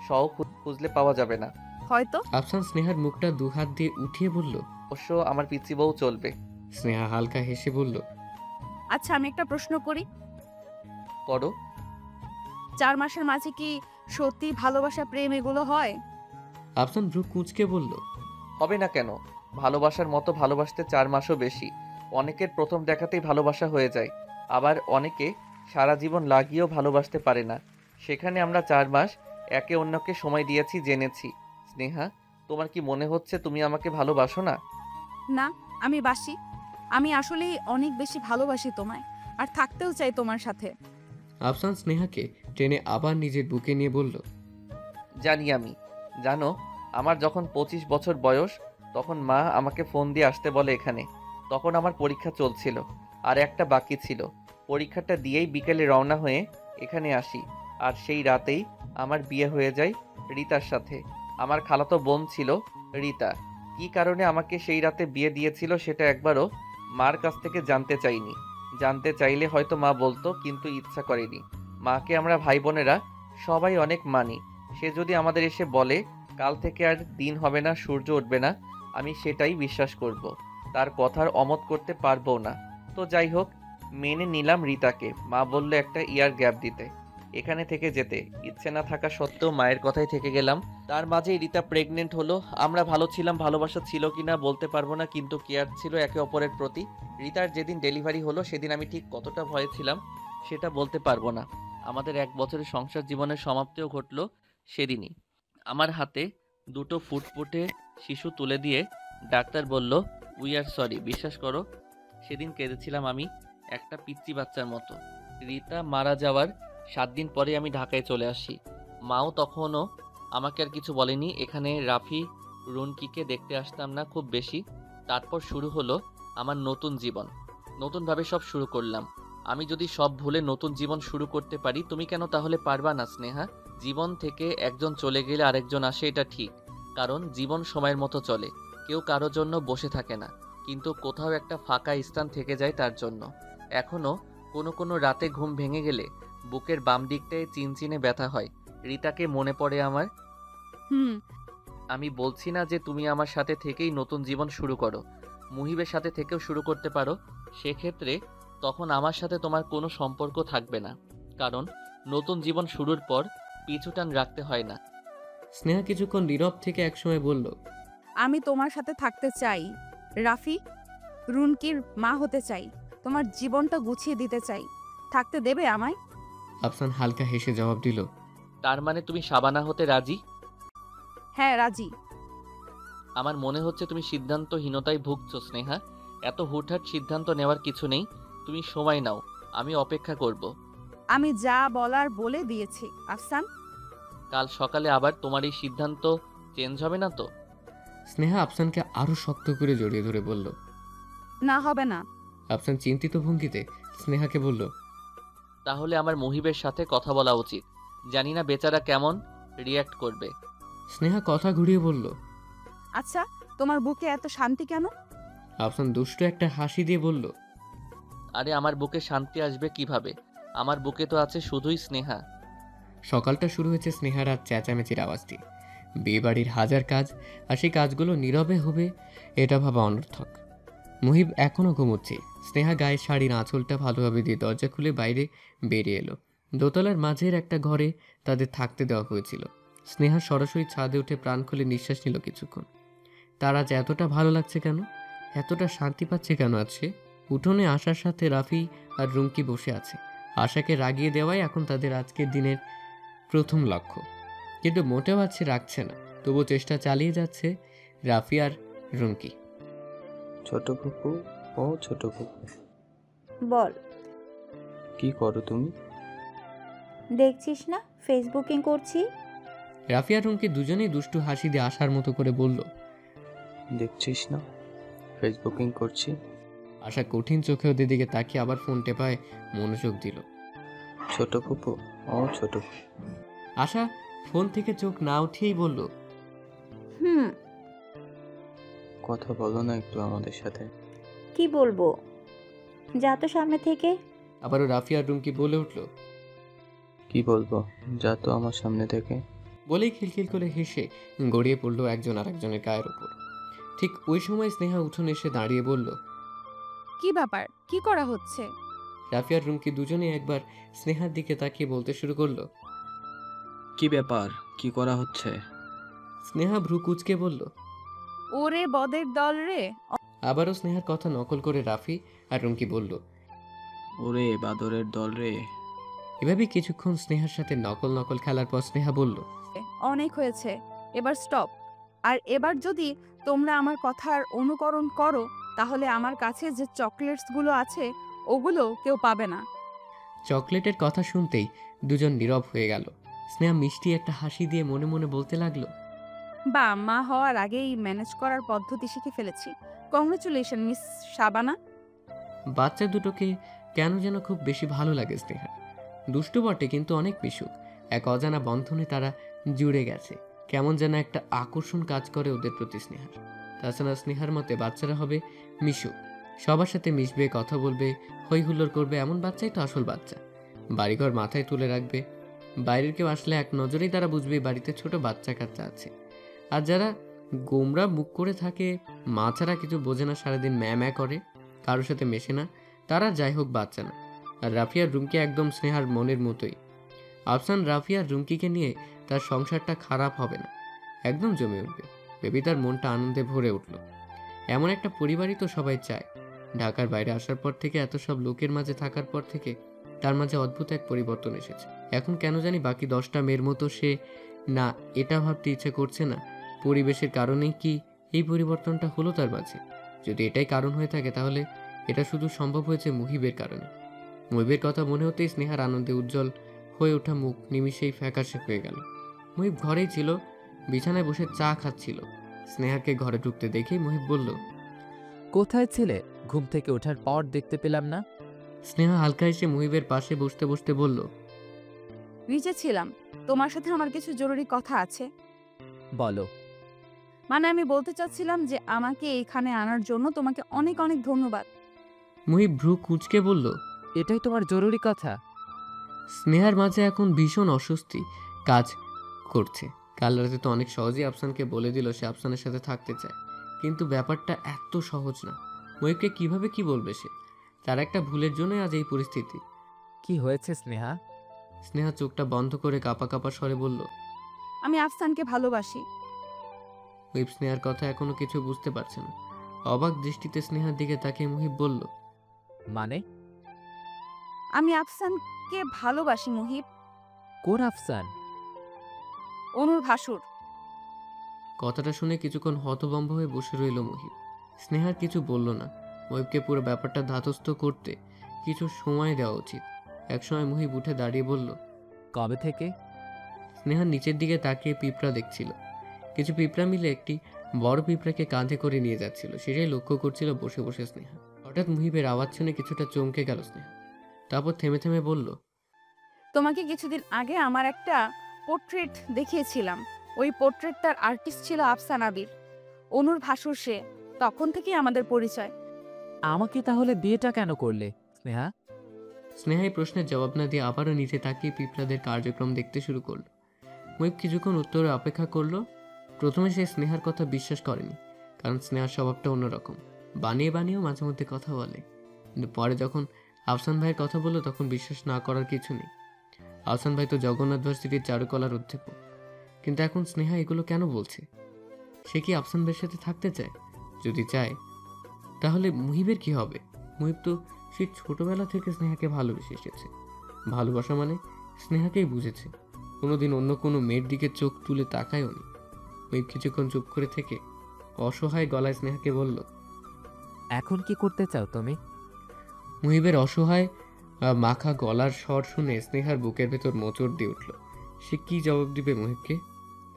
শখ খুঁজলে পাওয়া যাবে না। হয়তো। আফসান স্নেহার মুখটা দুহাত দিয়ে উঠিয়ে বলল, অবশ্য আমার পিচি বউ চলবে। স্নেহা হালকা হেসে বলল, আচ্ছা আমি একটা প্রশ্ন করি। করো। 4 মাসের মাঝে কি সত্যি ভালোবাসা, প্রেম এগুলো হয়? আফসান ভ্রু কুঁচকে বলল, হবে না কেন? ভালোবাসার মতো ভালোবাসতে 4 মাসও বেশি। অনেকের প্রথম দেখাতেই ভালোবাসা হয়ে যায়, আবার অনেকে সারা জীবন লাগিয়েও ভালোবাসতে পারে না। সেখানে আমরা 4 মাস একে অন্যকে সময় দিয়েছি, জেনেছি। স্নেহা, তোমার কি মনে হচ্ছে তুমি আমাকে ভালোবাসো না? না, আমি বাসি। আমি আসলেই অনেক বেশি ভালোবাসি তোমায়, আর থাকতেও চাই তোমার সাথে। আফসান স্নেহাকে টেনে আবার নিজের বুকে নিয়ে বলল, জানি আমি। জানো, আমার যখন 25 বছর বয়স, তখন মা আমাকে ফোন দিয়ে আসতে বলে এখানে। তখন আমার পরীক্ষা চলছিল, আর একটা বাকি ছিল। পরীক্ষাটা দিয়েই বিকেলে রওনা হয়ে এখানে আসি, আর সেই রাতেই আমার বিয়ে হয়ে যায় রিতার সাথে। আমার খালাতো বোন ছিল রিতা। কী কারণে আমাকে সেই রাতে বিয়ে দিয়েছিল সেটা একবারও মার কাছ থেকে জানতে চাইনি। জানতে চাইলে হয়তো মা বলতো, কিন্তু ইচ্ছা করেনি। মাকে আমরা ভাই বোনেরা সবাই অনেক মানি। সে যদি আমাদের এসে বলে কাল থেকে আর দিন হবে না, সূর্য উঠবে না, আমি সেটাই বিশ্বাস করব। তার কথার অমত করতে পারবো না। তো যাই হোক, মেনে নিলাম রিতাকে। মা বললে একটা ইয়ার গ্যাপ দিতে, এখানে থেকে যেতে। ইচ্ছে না থাকা সত্ত্বেও মায়ের কথাই থেকে গেলাম। তার মাঝেই রিতা প্রেগনেন্ট হলো। আমরা ভালো ছিলাম, ভালোবাসা ছিল কিনা বলতে পারবো না, কিন্তু কেয়ার ছিল একে অপরের প্রতি। রিতার যেদিন ডেলিভারি হলো সেদিন আমি ঠিক কতটা ভয়ে ছিলাম সেটা বলতে পারবো না। আমাদের 1 বছরের সংসার জীবনের সমাপ্তিও ঘটলো সেদিনই। আমার হাতে 2টো ফুটফুটে শিশু তুলে দিয়ে ডাক্তার বলল, উই আর সরি। বিশ্বাস করো, সেদিন কেঁদেছিলাম আমি একটা পিচ্চি বাচ্চার মতো। রিতা মারা যাওয়ার 7 দিন পরে আমি ঢাকায় চলে আসি। মাও তখনও আমাকে আর কিছু বলেনি। এখানে রাফি, রুনকিকে দেখতে আসতাম না খুব বেশি। তারপর শুরু হলো আমার নতুন জীবন। নতুনভাবে সব শুরু করলাম। আমি যদি সব ভুলে নতুন জীবন শুরু করতে পারি, তুমি কেন তাহলে পারবা না স্নেহা? জীবন থেকে একজন চলে গেলে আরেকজন আসে, এটা ঠিক। কারণ জীবন সময়ের মতো চলে, কেউ কারোর জন্য বসে থাকে না, কিন্তু কোথাও একটা ফাঁকা স্থান থেকে যায় তার জন্য। এখনও কোনো কোনো রাতে ঘুম ভেঙে গেলে বুকের বাম দিকটায় চিনচিনে ব্যথা হয়। রিতাকে মনে পড়ে আমার। আমি বলছি না যে তুমি আমার সাথে থেকেই নতুন জীবন শুরু করো, মুহিবের সাথে থেকেও শুরু করতে পারো। সেক্ষেত্রে তখন আমার সাথে তোমার কোনো সম্পর্ক থাকবে না, কারণ নতুন জীবন শুরুর পর পিছুটান রাখতে হয় না। স্নেহা কিছুক্ষণ নীরব থেকে একসময় বলল, আমি তোমার সাথে থাকতে চাই রাফি, রুনকির মা হতে চাই, তোমার জীবনটা গুছিয়ে দিতে চাই। থাকতে দেবে আমায়? আফসান হালকা হেসে জবাব দিল, তার মানে তুমি শাবানা হতে রাজি? হ্যাঁ রাজি। আমার মনে হচ্ছে তুমি সিদ্ধান্তহীনতায় ভুগছো স্নেহা। এত হুটহাট সিদ্ধান্ত নেওয়ার কিছু নেই, তুমি সময় নাও, আমি অপেক্ষা করব। আমি যা বলার বলে দিয়েছি আফসান। কাল সকালে আবার তোমার এই সিদ্ধান্ত চেঞ্জ হবে না তো? স্নেহা আফসানকে আরো শক্ত করে জড়িয়ে ধরে বলল। না হবে না। আফসান চিন্তিত ভঙ্গিতে স্নেহাকে বলল, তাহলে আমার মুহিবের সাথে কথা বলা উচিত। জানি না বেচারা কেমন রিয়্যাক্ট করবে। স্নেহা কথা ঘুরিয়ে বলল, আচ্ছা, তোমার বুকে এত শান্তি কেন? আফসান দুষ্ট একটা হাসি দিয়ে বলল, আরে আমার বুকে শান্তি আসবে কিভাবে? আমার বুকে তো আছে শুধুই স্নেহা। সকালটা শুরু হয়েছে স্নেহার আর চেঁচামেচির আওয়াজ দিয়ে। বিয়ে বাড়ির হাজার কাজ, আর সেই কাজগুলো নীরবে হবে এটা ভাবা অনর্থক। মুহিব এখনও ঘুমোচ্ছে। স্নেহা গায়ের শাড়ির আঁচলটা ভালোভাবে দিয়ে দরজা খুলে বাইরে বেরিয়ে এলো। দোতলার মাঝের একটা ঘরে তাদের থাকতে দেওয়া হয়েছিল। স্নেহা সরাসরি ছাদে উঠে প্রাণ খুলে নিঃশ্বাস নিল কিছুক্ষণ। তার আজ এতটা ভালো লাগছে কেন, এতটা শান্তি পাচ্ছে কেন? আছে উঠোনে আশার সাথে রাফি আর রুমকি বসে আছে। আশাকে রাগিয়ে দেওয়াই এখন তাদের আজকের দিনের প্রথম লক্ষ্য, কিন্তু মোটেও আছে রাখছে না। তবু চেষ্টা চালিয়ে যাচ্ছে রাফি আর রুমকি। ছোট ফুপু, ও ছোট ফুপু, বল। কি করো তুমি? দেখছিস না ফেসবুকিং করছি। রাফি আর রুমকি দুজনেই দুষ্টু হাসি দিয়ে আসার মতো করে বলল, দেখছিস না ফেসবুকিং করছি। আশা কঠিন চোখে ওদের দিকে তাকিয়ে আবার ফোন টেপায় মনোযোগ দিল। ছোট ফুপু, ও ছোট ফুপু। আশা ফোন থেকে চোখ না উঠিয়েই বলল, হুম। কথা বলো না একটু আমাদের সাথে। কি বলবো? যা তো সামনে থেকে। আবারও রাফি আর রুমকি বলে উঠল, কি বলবো, যা তো আমার সামনে থেকে। বলেই খিলখিল করে হেসে গড়িয়ে পড়ল একজন আর একজনের গায়ের উপর। ঠিক ওই সময় স্নেহা উঠোনে এসে দাঁড়িয়ে বলল, কি ব্যাপার, কি করা হচ্ছে? রাফি আর রুমকি দুজনেই একবার স্নেহার দিকে তাকিয়ে বলতে শুরু করলো, কি ব্যাপার, কি করা হচ্ছে? স্নেহা ভ্রু কুচকে বলল, ওরে বদের দল রে। আবারও স্নেহার কথা নকল করে রাফি আর রুমকি বলল, ওরে বাদরের দল রে। এভাবে কিছুক্ষণ স্নেহার সাথে নকল নকল খেলার পর স্নেহা বলল, অনেক হয়েছে, এবার স্টপ। আর এবার যদি তোমরা আমার কথার অনুকরণ করো তাহলে আমার কাছে যে চকলেটসগুলো আছে ওগুলো কেউ পাবে না। চকলেটের কথা শুনতেই দুজন নীরব হয়ে গেল। স্নেহা মিষ্টি একটা হাসি দিয়ে মনে মনে বলতে লাগলো, বা মা হওয়ার আগেই ম্যানেজ করার পদ্ধতি শিখে ফেলেছি। Congratulation miss Shabana. বাচ্চা দুটোকে কেন যেন খুব বেশি ভালো লাগে স্নেহার। দুষ্টু বটে কিন্তু অনেক মিশুক। এক অজানা বন্ধনে তারা জুড়ে গেছে। কেমন যেন একটা আকর্ষণ কাজ করে ওদের প্রতি স্নেহার। তাছাড়া স্নেহার মতে বাচ্চারা হবে মিশুক, সবার সাথে মিশবে, কথা বলবে, হই হুল্লোড় করবে। এমন বাচ্চাই তো আসল বাচ্চা। বাড়িঘর মাথায় তুলে রাখবে। বাইরের কেউ আসলে এক নজরেই তারা বুঝবে বাড়িতে ছোট বাচ্চা কাচ্চা আছে। আর যারা গোমরা মুখ করে থাকে, মা ছাড়া কিছু বোঝে না, সারাদিন ম্যা করে, কারোর সাথে মেশে না, তারা যাই হোক বাচ্চা না। আর রাফিয়ার রুমকি একদম স্নেহার মনের মতোই। আফসান রাফিয়ার রুমকিকে নিয়ে তার সংসারটা খারাপ হবে না, একদম জমে উঠবে। বেবি তার মনটা আনন্দে ভরে উঠল। এমন একটা পরিবারই তো সবাই চায়। ঢাকার বাইরে আসার পর থেকে, এত সব লোকের মাঝে থাকার পর থেকে তার মাঝে অদ্ভুত এক পরিবর্তন এসেছে। এখন কেন জানি বাকি 10টা মেয়ের মতো সে না এটা ভাবতে ইচ্ছে করছে না পরিবেশের কারণেই কি এই পরিবর্তনটা হলো তার মাঝে। যদি এটাই কারণ হয়ে থাকে তাহলে এটা শুধু সম্ভব হয়েছে মুহিবের কারণে। মুহিবের কথা মনে হতেই স্নেহার আনন্দে উজ্জ্বল হয়ে ওঠা মুখ নিমিষেই ফ্যাকাশে হয়ে গেল। মুহিব ঘরেই ছিল, বিছানায় বসে চা খাচ্ছিল। স্নেহাকে ঘরে ঢুকতে দেখেই মুহিব বলল, কোথায় ছিলে? ঘুম থেকে ওঠার পর দেখতে পেলাম না। স্নেহা হালকা এসে মুহিবের পাশে বসতে বসতে বলল, নিচে ছিলাম, তোমার সাথে আমার কিছু জরুরি কথা আছে। বলো। মানে আমি বলতে চাচ্ছিলাম যে আমাকে এখানে আনার জন্য তোমাকে অনেক অনেক ধন্যবাদ। মুহিব ভ্রু কুঁচকে বলল, এটাই তোমার জরুরি কথা? স্নেহার মাঝে এখন ভীষণ অস্বস্তি কাজ করছে। কাল রাতে তো অনেক সহজেই আফসানকে বলে দিল সে আফসানের সাথে থাকতে চায়, কিন্তু ব্যাপারটা এত সহজ না। মুহিবকে কিভাবে কি বলবে সে? তার একটা ভুলের জন্যই আজ এই পরিস্থিতি। কি হয়েছে স্নেহা? স্নেহা চোখটা বন্ধ করে কাঁপা কাঁপা স্বরে বলল, আমি আফসানকে ভালোবাসি। মুহিব স্নেহার কথা এখনো কিছু বুঝতে পারছে না। অবাক দৃষ্টিতে স্নেহার দিকে তাকিয়ে মুহিব বলল, মানে? আমি আফসানকে ভালোবাসি মুহিব। কোন আফসান? অনুর ভাসুর। কথাটা শুনে কিছুক্ষণ হতভম্ব হয়ে বসে রইল মুহিব। স্নেহার কিছু বলল না। মুহিবকে পুরো ব্যাপারটা ধাতস্থ করতে কিছু সময় দেওয়া উচিত। একসময় মুহিব উঠে দাঁড়িয়ে বলল, কবে থেকে? স্নেহার নিচের দিকে তাকিয়ে পিঁপড়া দেখছিল। কিছু পিঁপড়া মিলে একটি বড় পিঁপড়াকে কাঁধে করে নিয়ে যাচ্ছিল, সেটাই লক্ষ্য করছিল বসে বসে স্নেহা। হঠাৎ মুহিবের আওয়াজ শুনে কিছুটা চমকে গেল স্নেহা। তারপর থেমে থেমে বলল, তোমাকে কিছুদিন আগে আমার একটা পোর্ট্রেট দেখিয়েছিলাম। ওই পোর্ট্রেটটার আর্টিস্ট ছিল আফসান আবির, অনুর ভাসুর সে। তখন থেকেই আমাদের পরিচয়। আমাকে তাহলে বিয়েটা কেন করলে স্নেহা? স্নেহা এই প্রশ্নের জবাব না দিয়ে আবারও নিচে তাকিয়ে পিঁপড়াদের কার্যক্রম দেখতে শুরু করলো। মুহিব কিছুক্ষণ উত্তরে অপেক্ষা করলো। প্রথমে সে স্নেহার কথা বিশ্বাস করেনি, কারণ স্নেহার স্বভাবটা অন্যরকম। বানিয়ে বানিয়েও মাঝে মধ্যে কথা বলে। কিন্তু পরে যখন আফসান ভাইয়ের কথা বললো তখন বিশ্বাস না করার কিছু নেই। আফসান ভাই তো জগন্নাথ ভার্সিটির চারুকলার অধ্যাপক। কিন্তু এখন স্নেহা এগুলো কেন বলছে? সে কি আফসান ভাইয়ের সাথে থাকতে চায়? যদি চায় তাহলে মুহিবের কি হবে? মুহিব তো সে ছোটবেলা থেকে স্নেহাকে ভালোবেসে এসেছে। ভালোবাসা মানে স্নেহাকেই বুঝেছে। কোনোদিন অন্য কোনো মেয়ের দিকে চোখ তুলে তাকায়ও নি। মুহিব কিছুক্ষণ চুপ করে থেকে অসহায় গলায় স্নেহাকে বলল, এখন কি করতে চাও তুমি? মুহিবের অসহায় মাখা গলার স্বর শুনে স্নেহার বুকের ভেতর মোচড় দিয়ে উঠল। সে কি জবাব দিবে মুহিবকে?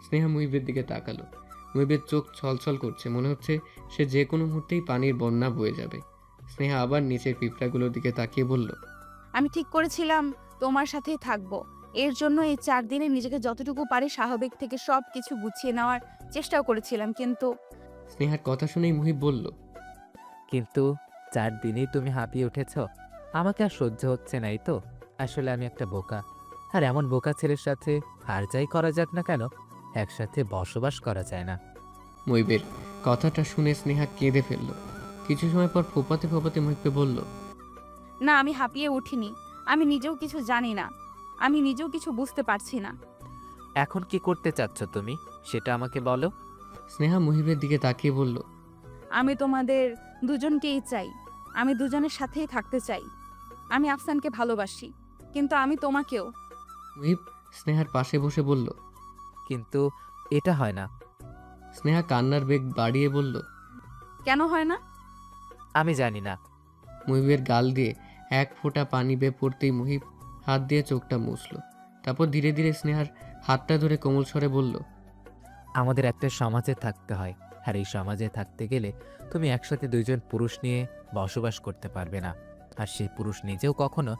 স্নেহা মুহিবের দিকে তাকালো। মুহিবের চোখ ছলছল করছে, মনে হচ্ছে সে যে কোনো মুহূর্তেই পানির বন্যা বয়ে যাবে। স্নেহা আবার নিচের পিঁপড়াগুলোর দিকে তাকিয়ে বলল, আমি ঠিক করেছিলাম তোমার সাথেই থাকবো। এর জন্য এই 4 দিনে নিজেকে যতটুকু পারি স্বাভাবিক থেকে সব কিছু গুছিয়ে নেওয়ার চেষ্টাও করেছিলাম, কিন্তু স্নেহার কথা শুনেই মুহিব বলল, কিন্তু 4 দিনেই তুমি হাঁপিয়ে উঠেছ। আমাকে আর সহ্য হচ্ছে নাই তো। আসলে আমি একটা বোকা, আর এমন বোকা ছেলের সাথে আর যাই করা যাক না কেন, একসাথে বসবাস করা যায় না। মুহিবের কথাটা শুনে স্নেহা কেঁদে ফেলল। কিছু সময় পর ফোপাতে ফোপাতে মুহিবকে বলল, না, আমি হাঁপিয়ে উঠিনি। আমি নিজেও কিছু জানি না, আমি নিজেও কিছু বুঝতে পারছি না। এখন কি করতে চাচ্ছ তুমি, সেটা আমাকে বলো। স্নেহা মুহিবের দিকে তাকিয়ে বলল, আমি তোমাদের দুজনকেই চাই। আমি দুজনের সাথেই থাকতে চাই। আমি আফসানকে ভালোবাসি, কিন্তু আমি তোমাকেও। মুহিব স্নেহার পাশে বসে বলল, কিন্তু এটা হয় না। স্নেহা কান্নার বেগ বাড়িয়ে বলল, কেন হয় না? আমি জানি না। মুহিবের গাল দিয়ে এক ফোঁটা পানি বেয়ে পড়তেই মুহিব হাত দিয়ে চোখটা মুছল। তারপর ধীরে ধীরে স্নেহার হাতটা ধরে কোমল স্বরে বলল, আমাদের একটা সমাজে থাকতে হয়, আর এই সমাজে থাকতে গেলে তুমি একসাথে 2 জন পুরুষ নিয়ে বসবাস করতে পারবে না। আর সেই পুরুষ নিজেও কখনো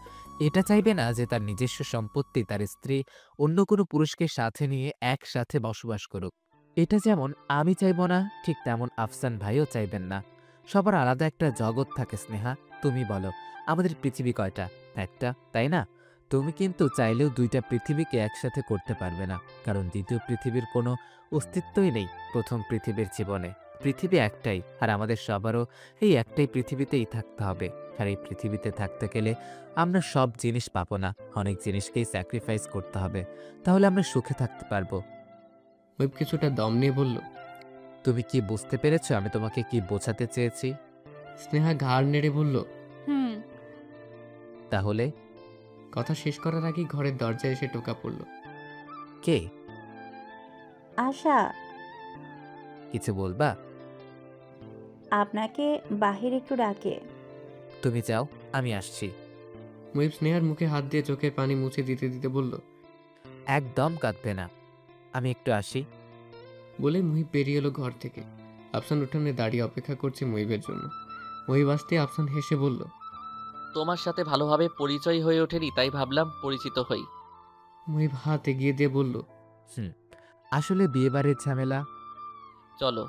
এটা চাইবে না যে তার নিজস্ব সম্পত্তি তার স্ত্রী অন্য কোনো পুরুষকে সাথে নিয়ে একসাথে বসবাস করুক। এটা যেমন আমি চাইবো না, ঠিক তেমন আফসান ভাইও চাইবেন না। সবার আলাদা একটা জগৎ থাকে স্নেহা। তুমি বলো, আমাদের পৃথিবী কয়টা? একটা, তাই না? তুমি কিন্তু চাইলেও 2টা পৃথিবীকে একসাথে করতে পারবে না, কারণ দ্বিতীয় পৃথিবীর কোনো অস্তিত্বই নেই প্রথম পৃথিবীর জীবনে। পৃথিবী একটাই, আর আমাদের সবারও এই একটাই পৃথিবীতেই থাকতে হবে। আর এই পৃথিবীতে থাকতে গেলে আমরা সব জিনিস পাবো না, অনেক জিনিসকেই স্যাক্রিফাইস করতে হবে, তাহলে আমরা সুখে থাকতে পারবো। মুহিব কিছুটা দম নিয়ে বলল, তুমি কি বুঝতে পেরেছো আমি তোমাকে কি বোঝাতে চেয়েছি? স্নেহা ঘাড় নেড়ে বলল, হুম। তাহলে? কথা শেষ করার আগেই ঘরের দরজায় এসে টোকা পড়ল। কে? আশা, কিছু বলবা? আপনাকে বাহির একটু ডাকে। তুমি যাও, আমি আসছি। মুহিব স্নেহার মুখে হাত দিয়ে চোখের পানি মুছে দিতে দিতে বলল, একদম কাঁদবে না, আমি একটু আসি। বলে মুহিব বেরিয়ে এলো ঘর থেকে। আফসান উঠানে দাঁড়িয়ে অপেক্ষা করছে মুহিবের জন্য। মুহিব আসতে আফসান হেসে বলল, তোমার সাথে ভালোভাবে পরিচয় হয়ে ওঠেনি, তাই ভাবলাম পরিচিত হই। মুহিব হাত এগিয়ে দিয়ে বলল, আসলে বিয়েবাড়ির ঝামেলা। চলো,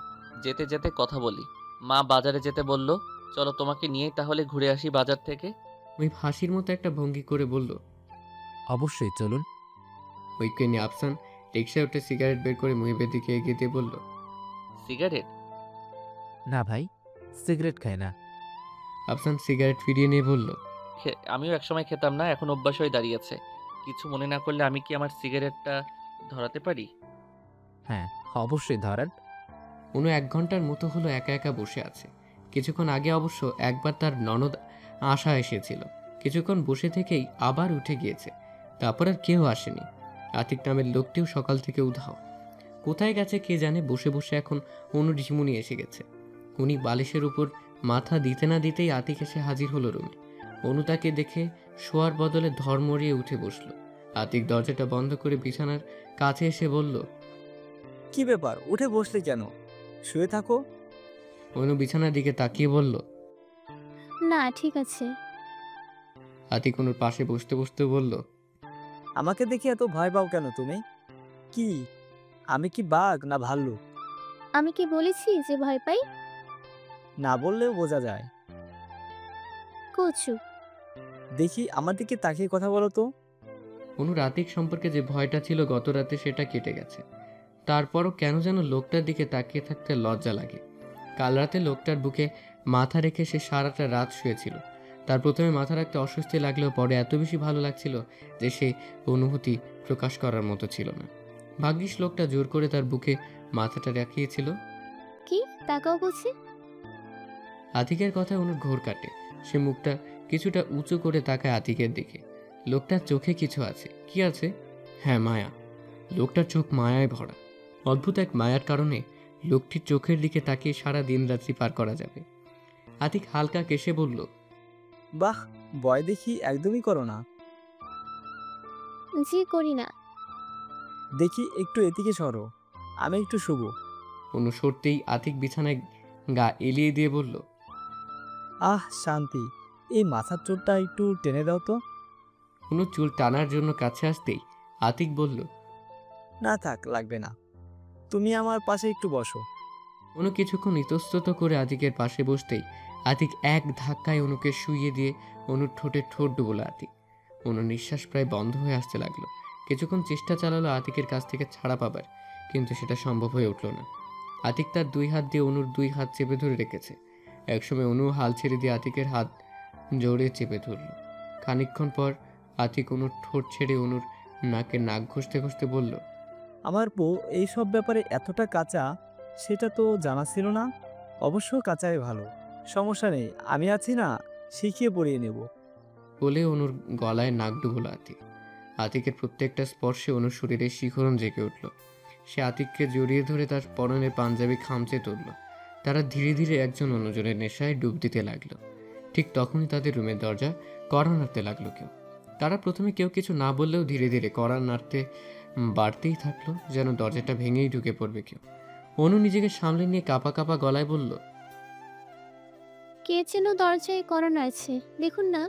যেতে যেতে কথা বলি। মা বাজারে যেতে বলল, চলো তোমাকে নিয়েই তাহলে ঘুরে আসি বাজার থেকে। মুহিব হাসির মতো একটা ভঙ্গি করে বলল, অবশ্যই চলুন। মুহিবকে নিয়ে আফসান রিক্সায় উঠে সিগারেট বের করে মুহিবের দিকে এগিয়ে দিয়ে বলল, সিগারেট? না ভাই, সিগারেট খাই না। আফসান সিগারেট ফিরিয়ে নিয়ে বলল, আমিও একসময় খেতাম না, এখন অভ্যাস হয়ে দাঁড়িয়েছে। কিছু মনে না করলে আমি কি আমার সিগারেটটা ধরাতে পারি? হ্যাঁ, অবশ্যই ধরেন। অনু 1 ঘন্টার মতো হলো একা একা বসে আছে। কিছুক্ষণ আগে অবশ্য একবার তার ননদ আশা এসেছিল। কিছুক্ষণ বসে থেকেই আবার উঠে গিয়েছে। তারপর আর কেউ আসেনি। আতিক নামের লোকটিও সকাল থেকে উধাও। কোথায় গেছে কে জানে। বসে বসে এখন অনু ঝিমুনি এসে গেছে। উনি বালিশের উপর মাথা দিতে না দিতেই আতিক এসে হাজির হলো রুমে। অনু তাকে দেখে শোয়ার বদলে ধর্মরিয়ে উঠে বসলো। আতিক দরজাটা বন্ধ করে বিছানার কাছে এসে বলল, কি ব্যাপার, উঠে বসলে কেন? শুয়ে থাকো। অনু বিছানার দিকে তাকিয়ে বলল। না, ঠিক আছে। আতিক অনুর পাশে বসতে বসতে বলল, আমাকে দেখে এত ভয় পাও কেন তুমি? কি আমি কি বাঘ না ভাল্লুক? আমি কি বলেছি যে ভয় পাই? না বললেও বোঝা যায়। কচু। দেখি আমার দিকে তাকিয়ে কথা বলো তো। অনুর আতিক সম্পর্কে যে ভয়টা ছিল গত রাতে সেটা কেটে গেছে। তারপরও কেন যেন লোকটার দিকে তাকিয়ে থাকতে লজ্জা লাগে। কাল রাতে লোকটার বুকে মাথা রেখে সে সারাটা রাত শুয়েছিল। তার প্রথমে মাথা রাখতে অস্বস্তি লাগলেও পরে এত বেশি ভালো লাগছিল যে সে অনুভূতি প্রকাশ করার মতো ছিল না। ভাগ্যিস লোকটা জোর করে তার বুকে মাথাটা রাখিয়েছিল। কি তাকাও বলছি? আতিকের কথায় অনুর ঘোর কাটে। সে মুখটা কিছুটা উঁচু করে তাকায় আতিকের দিকে। লোকটার চোখে কিছু আছে। কি আছে? হ্যাঁ, মায়া। লোকটার চোখ মায়ায় ভরা। অদ্ভুত এক মায়ার কারণে লোকটির চোখের দিকে তাকিয়ে সারা দিন রাত্রি পার করা যাবে। আতিক হালকা কেশে বলল, বাহ, ভয় দেখি একদমই করো না। জি করি না। দেখি একটু এদিকে সরো, আমি একটু শুভ। অনু সরতেই আতিক বিছানায় গা এলিয়ে দিয়ে বলল, আহ শান্তি, এই মাথার চোরটা একটু টেনে দাও তো। অনু চুল টানার জন্য কাছে আসতেই আতিক বলল, না থাক, লাগবে না, তুমি আমার পাশে একটু বসো। অনু কিছুক্ষণ ইতস্তত করে আতিকের পাশে বসতেই আতিক এক ধাক্কায় অনুকে শুইয়ে দিয়ে অনুর ঠোঁটে ঠোঁট ডুবল আতিক। অনুর নিঃশ্বাস প্রায় বন্ধ হয়ে আসতে লাগলো। কিছুক্ষণ চেষ্টা চালালো আতিকের কাছ থেকে ছাড়া পাবার, কিন্তু সেটা সম্ভব হয়ে উঠল না। আতিক তার 2 হাত দিয়ে অনুর 2 হাত চেপে ধরে রেখেছে। একসময় অনু হাল ছেড়ে দিয়ে আতিকের হাত জোরে চেপে ধরল। খানিকক্ষণ পর আতিক অনুর ঠোঁট ছেড়ে অনুর নাকে নাক ঘষতে ঘষতে বলল, আমার বউ এইসব ব্যাপারে এতটা কাঁচা, সেটা তো জানা ছিল না। অবশ্য কাঁচাই ভালো, সমস্যা নেই, আমি আছি না, শিখিয়ে পড়িয়ে নেব। বলে অনুর গলায় নাক ডুবল আতিক। আতিকের প্রত্যেকটা স্পর্শে অনুর শরীরে শিহরণ জেগে উঠল। সে আতিককে জড়িয়ে ধরে তার পরনের পাঞ্জাবি খামচে তুলল। তারা ধীরে ধীরে একজন অন্যজনের নেশায় ডুব দিতে লাগলো। ঠিক তখনই তাদের রুমের দরজা কড়া নাড়তে লাগলো কেউ। তারা প্রথমে কেউ কিছু না বললেও ধীরে ধীরে কড়া নাড়তে বাড়তেই থাকলো, যেন দরজাটা ভেঙেই ঢুকে পড়বে কেউ। অনু নিজেকে সামলে নিয়ে কাঁপা কাঁপা গলায় বলল, কে যেন দরজায় করানো আছে, দেখুন না।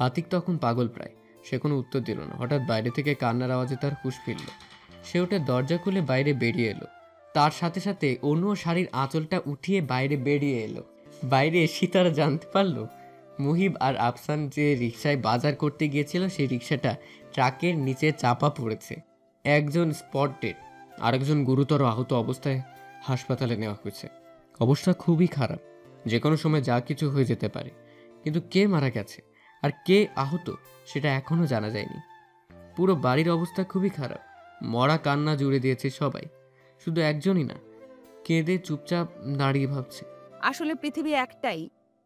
আতিক তখন পাগল প্রায়। সে কোনো উত্তর দিল না। হঠাৎ বাইরে থেকে কান্নার আওয়াজে তার হুঁশ ফিরল। সে উঠে দরজা খুলে বাইরে বেরিয়ে এলো। তার সাথে সাথে অন্য শাড়ির আঁচলটা উঠিয়ে বাইরে বেরিয়ে এলো। বাইরে এসে তারা জানতে পারলো মুহিব আর আফসান যে রিকশায় বাজার করতে গিয়েছিল সেই রিকশাটা ট্রাকের নিচে চাপা পড়েছে। একজন স্পট ডেড, আরেকজন গুরুতর আহত অবস্থায় হাসপাতালে নেওয়া হয়েছে। অবস্থা খুবই খারাপ, যে কোনো সময় যা কিছু হয়ে যেতে পারে। কিন্তু কে মারা গেছে আর কে আহত সেটা এখনো জানা যায়নি। পুরো বাড়ির অবস্থা খুবই খারাপ। মরা কান্না জুড়ে দিয়েছে সবাই, শুধু একজনই না, কেঁদে চুপচাপ দাঁড়িয়ে ভাবছে। আসলে পৃথিবী একটাই।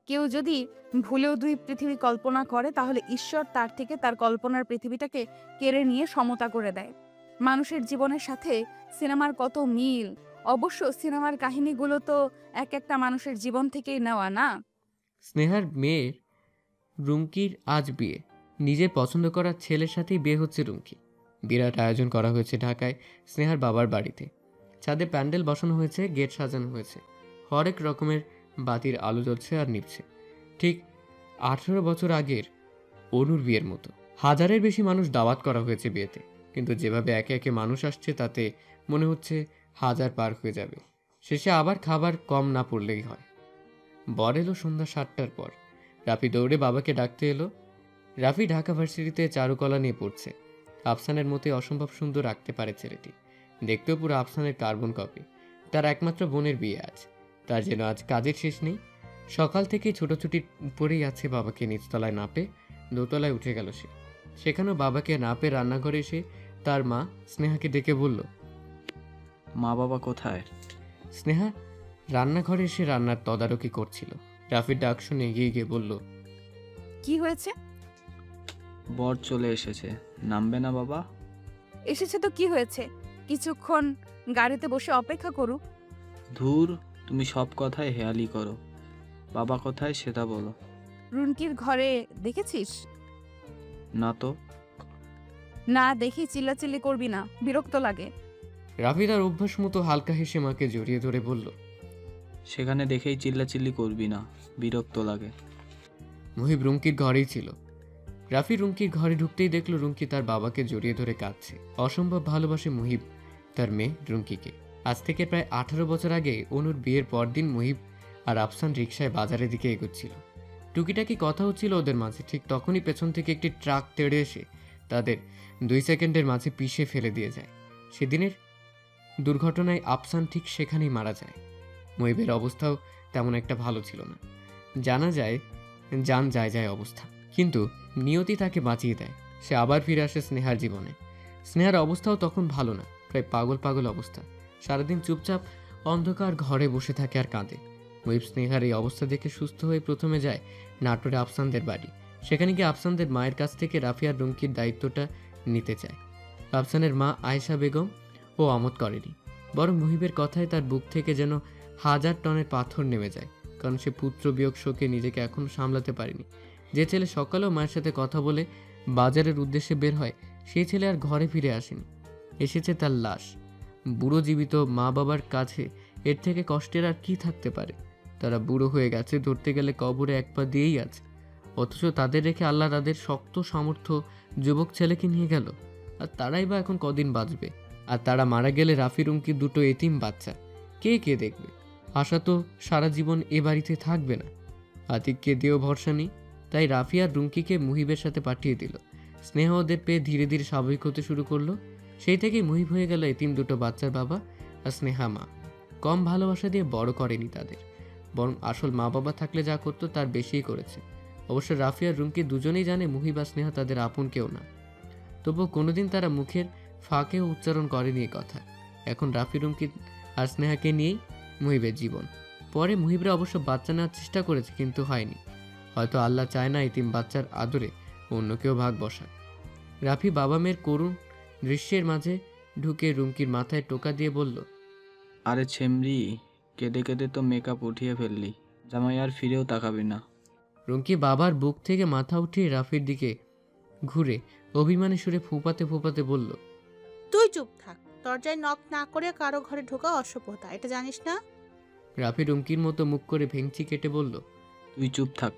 কেউ যদি ভুলেও 2 পৃথিবী কল্পনা করে তাহলে ঈশ্বর তার থেকে তার কল্পনার পৃথিবীটাকে কেড়ে নিয়ে সমতা করে দেয়। মানুষের জীবনের সাথে সিনেমার কত মিল। অবশ্য সিনেমার কাহিনীগুলো তো এক একটা মানুষের জীবন থেকেই নেওয়া, না? স্নেহার মেয়ের রুমকির আজ বিয়ে। নিজের পছন্দ করা ছেলের সাথেই বিয়ে হচ্ছে রুমকি। বিরাট আয়োজন করা হয়েছে ঢাকায় স্নেহার বাবার বাড়িতে। ছাদে প্যান্ডেল বসানো হয়েছে, গেট সাজানো হয়েছে, হরেক রকমের বাতির আলো জ্বলছে আর নিভছে। ঠিক 18 বছর আগের অনুর বিয়ের মতো। 1000-এর বেশি মানুষ দাওয়াত করা হয়েছে বিয়েতে, কিন্তু যেভাবে একে একে মানুষ আসছে তাতে মনে হচ্ছে 1000 পার হয়ে যাবে। শেষে আবার খাবার কম না পড়লেই হয়। বর এলো সন্ধ্যা 7টার পর। রাফি দৌড়ে বাবাকে ডাকতে এলো। রাফি ঢাকা ভার্সিটিতে চারুকলা নিয়ে পড়ছে। আফসানের মতে অসম্ভব সুন্দর আঁকতে পারে ছেলেটি। দেখতেও পুরো আফসানের কার্বন কপি। তার একমাত্র বোনের বিয়ে আজ। তার যেন আজ কাজের শেষ নেই। সকাল থেকেই ছোটাছুটি পড়েই আছে। বাবাকে নিচতলায় না পেয়ে দোতলায় উঠে গেল সে। সেখানেও বাবাকে না পেয়ে রান্নাঘরে এসে তার মা স্নেহাকে ডেকে বলল, মা বাবা কোথায়? স্নেহা রান্নাঘরে এসে রান্নার তদারকি করছিল। রাফির ডাক শুনে এগিয়ে গিয়ে বলল, কি হয়েছে? বর চলে এসেছে, নামবে না বাবা? এসেছে তো কি হয়েছে, কিছুক্ষণ গাড়িতে বসে অপেক্ষা করুক। ধুর, তুমি সব কথায় হেয়ালি করো। বাবা কোথায় সেটা বলো। রুনকির ঘরে দেখেছিস? না তো। না দেখি চিল্লাচিল্লি করবি না, বিরক্ত লাগে। রাফি তার অভ্যাস মতো হালকা হেসে মাকে জড়িয়ে ধরে বলল, সেখানে দেখেই চিল্লাচিল্লি করবি না, বিরক্ত লাগে। মুহিব রুমকির ঘরেই ছিল। রাফি রুমকির ঘরে ঢুকতেই দেখলো রুমকি তার বাবাকে জড়িয়ে ধরে কাঁদছে। অসম্ভব ভালোবাসে মুহিব তার মেয়ে রুমকিকে। আজ থেকে প্রায় 18 বছর আগে অনুর বিয়ের পরদিন মুহিব আর আফসান রিকশায় বাজারের দিকে এগোচ্ছিল। টুকিটাকি কথা হচ্ছিল ওদের মাঝে। ঠিক তখনই পেছন থেকে একটি ট্রাক তেড়ে এসে তাদের 2 সেকেন্ডের মাঝে পিষে ফেলে দিয়ে যায়। সেদিনের দুর্ঘটনায় আফসান ঠিক সেখানেই মারা যায়। মুহিবের অবস্থাও তেমন একটা ভালো ছিল না। জানা যায় যান যায় যায় অবস্থা, কিন্তু নিয়তি তাকে বাঁচিয়ে দেয়। সে আবার ফিরে আসে স্নেহার জীবনে। স্নেহার অবস্থাও তখন ভালো না, প্রায় পাগল পাগল অবস্থা। সারাদিন চুপচাপ অন্ধকার ঘরে বসে থাকে আর কাঁদে। মুহিব স্নেহার এই অবস্থা দেখে সুস্থ হয়ে প্রথমে যায় নাটোরে আফসানদের বাড়ি। সেখানে গিয়ে আফসানদের মায়ের কাছ থেকে রাফি আর রুমকির দায়িত্বটা নিতে চায়। আফসানের মা আয়েশা বেগম ও আমোদ করেনি, বরং মুহিবের কথায় তার বুক থেকে যেন 1000 টনের পাথর নেমে যায়। কারণ সে পুত্র বিয়োগ শোকে নিজেকে এখনো সামলাতে পারেনি। যে ছেলে সকালেও মায়ের সাথে কথা বলে বাজারের উদ্দেশ্যে বের হয়, সেই ছেলে আর ঘরে ফিরে আসেনি। এসেছে তার লাশ। বুড়ো জীবিত মা বাবার কাছে এর থেকে কষ্টের আর কি থাকতে পারে? তারা বুড়ো হয়ে গেছে, ধরতে গেলে কবরে এক পা দিয়েই আছে। অথচ তাদের রেখে আল্লাহ তাদের শক্ত সামর্থ্য যুবক ছেলেকে নিয়ে গেল। আর তারাই বা এখন কদিন বাঁচবে? আর তারা মারা গেলে রাফি রুমকি 2 এতিম বাচ্চা কে কে দেখবে? আশা তো সারা জীবন এ বাড়িতে থাকবে না। আতিককে দিয়েও ভরসা নেই। তাই রাফি আর রুমকিকে মুহিবের সাথে পাঠিয়ে দিল। স্নেহ ওদের পেয়ে ধীরে ধীরে স্বাভাবিক হতে শুরু করলো। সেই থেকেই মুহিব হয়ে গেল এতিম 2 বাচ্চার বাবা আর স্নেহা মা। কম ভালোবাসা দিয়ে বড় করেনি তাদের, বরং আসল মা বাবা থাকলে যা করতো তার বেশিই করেছে। অবশ্য রাফি আর রুমকি দুজনেই জানে মুহিব আর স্নেহা তাদের আপন কেউ না। তবুও কোনোদিন তারা মুখের ফাঁকেও উচ্চারণ করেনি এ কথা। এখন রাফি রুমকি আর স্নেহাকে নিয়েই মুহিবের জীবন। পরে মুহিবরা অবশ্য বাচ্চা নেওয়ার চেষ্টা করেছে, কিন্তু হয়নি। হয়তো আল্লাহ চায় না এতিম বাচ্চার আদরে অন্য কেউ ভাগ বসাক। রাফি বাবা মেয়ের করুণ দৃশ্যের মাঝে ঢুকে রুমকির মাথায় টোকা দিয়ে বলল, আরে ছেমরি, কেঁদে কেঁদে তো মেকআপ উঠিয়ে ফেললি, জামাই আর ফিরেও তাকাবি না। রুমকি বাবার বুক থেকে মাথা উঠিয়ে রাফির দিকে ঘুরে অভিমানী সুরে ফুপাতে ফুপাতে বলল, তুই চুপ থাক, দরজায় নক না করে কারো ঘরে ঢোকা অসভ্যতা, এটা জানিস না? রাফি রুমকির মতো মুখ করে ভেঙচি কেটে বলল, তুই চুপ থাক,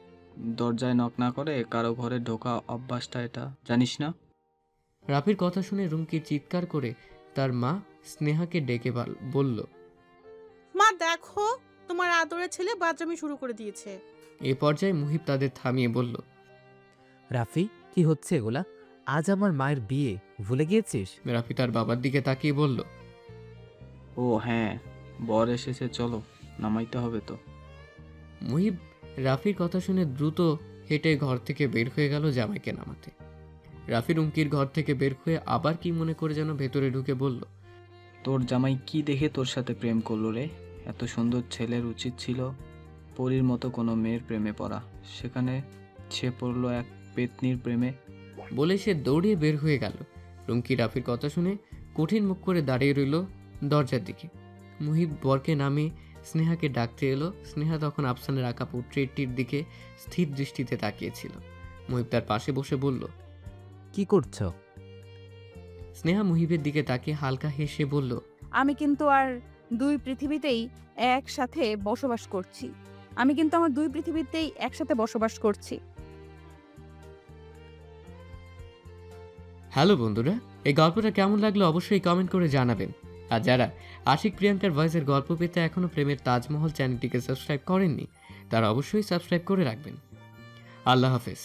দরজায় নক না করে কারো ঘরে ঢোকা অভ্যাসটা এটা জানিস না? রাফির কথা শুনে রুমকি চিৎকার করে তার মা স্নেহাকে ডেকে বলল, মা দেখো, তোমার আদরের ছেলে বাদরামি শুরু করে দিয়েছে। এ পর্যায়ে মুহিব তাদের থামিয়ে বলল, রাফি, কি হচ্ছে এগুলা? আজ আমার মায়ের বিয়ে, ভুলে গিয়েছিস? রাফি তার বাবার দিকে তাকিয়ে বলল, ও হ্যাঁ, বর এসেছে, চলো নামাইতে হবে তো। মুহিব রাফির কথা শুনে দ্রুত হেঁটে ঘর থেকে বের হয়ে গেল জামাইকে নামাতে। রাফি রুমকির ঘর থেকে বের হয়ে আবার কি মনে করে যেন ভেতরে ঢুকে বলল, তোর জামাই কি দেখে তোর সাথে প্রেম করলো রে? এত সুন্দর ছেলের উচিত ছিল পরীর মতো কোনো মেয়ের প্রেমে পড়া, সেখানে সে পড়লো এক পেতনির প্রেমে। বলে সে দৌড়িয়ে বের হয়ে গেল। রুমকি রাফির কথা শুনে কঠিন মুখ করে দাঁড়িয়ে রইল দরজার দিকে। মুহিব বরকে নামিয়ে স্নেহাকে ডাকতে এলো। স্নেহা তখন আফসানের আঁকা পোট্রেটটির দিকে স্থির দৃষ্টিতে তাকিয়েছিল। মুহিব তার পাশে বসে বলল, কি করছো? স্নেহা মুহিবের দিকে তাকিয়ে হালকা হেসে বলল, আমি কিন্তু আর 2 পৃথিবীতেই একসাথে বসবাস করছি। আমার 2 পৃথিবীতেই একসাথে বসবাস করছি। হ্যালো বন্ধুরা, এই গল্পটা কেমন লাগলো অবশ্যই কমেন্ট করে জানাবেন। আর যারা আশিক প্রিয়াঙ্কার ভয়েসের গল্প পেতে এখনও প্রেমের তাজমহল চ্যানেলটিকে সাবস্ক্রাইব করেননি, তারা অবশ্যই সাবস্ক্রাইব করে রাখবেন। আল্লাহ হাফেজ।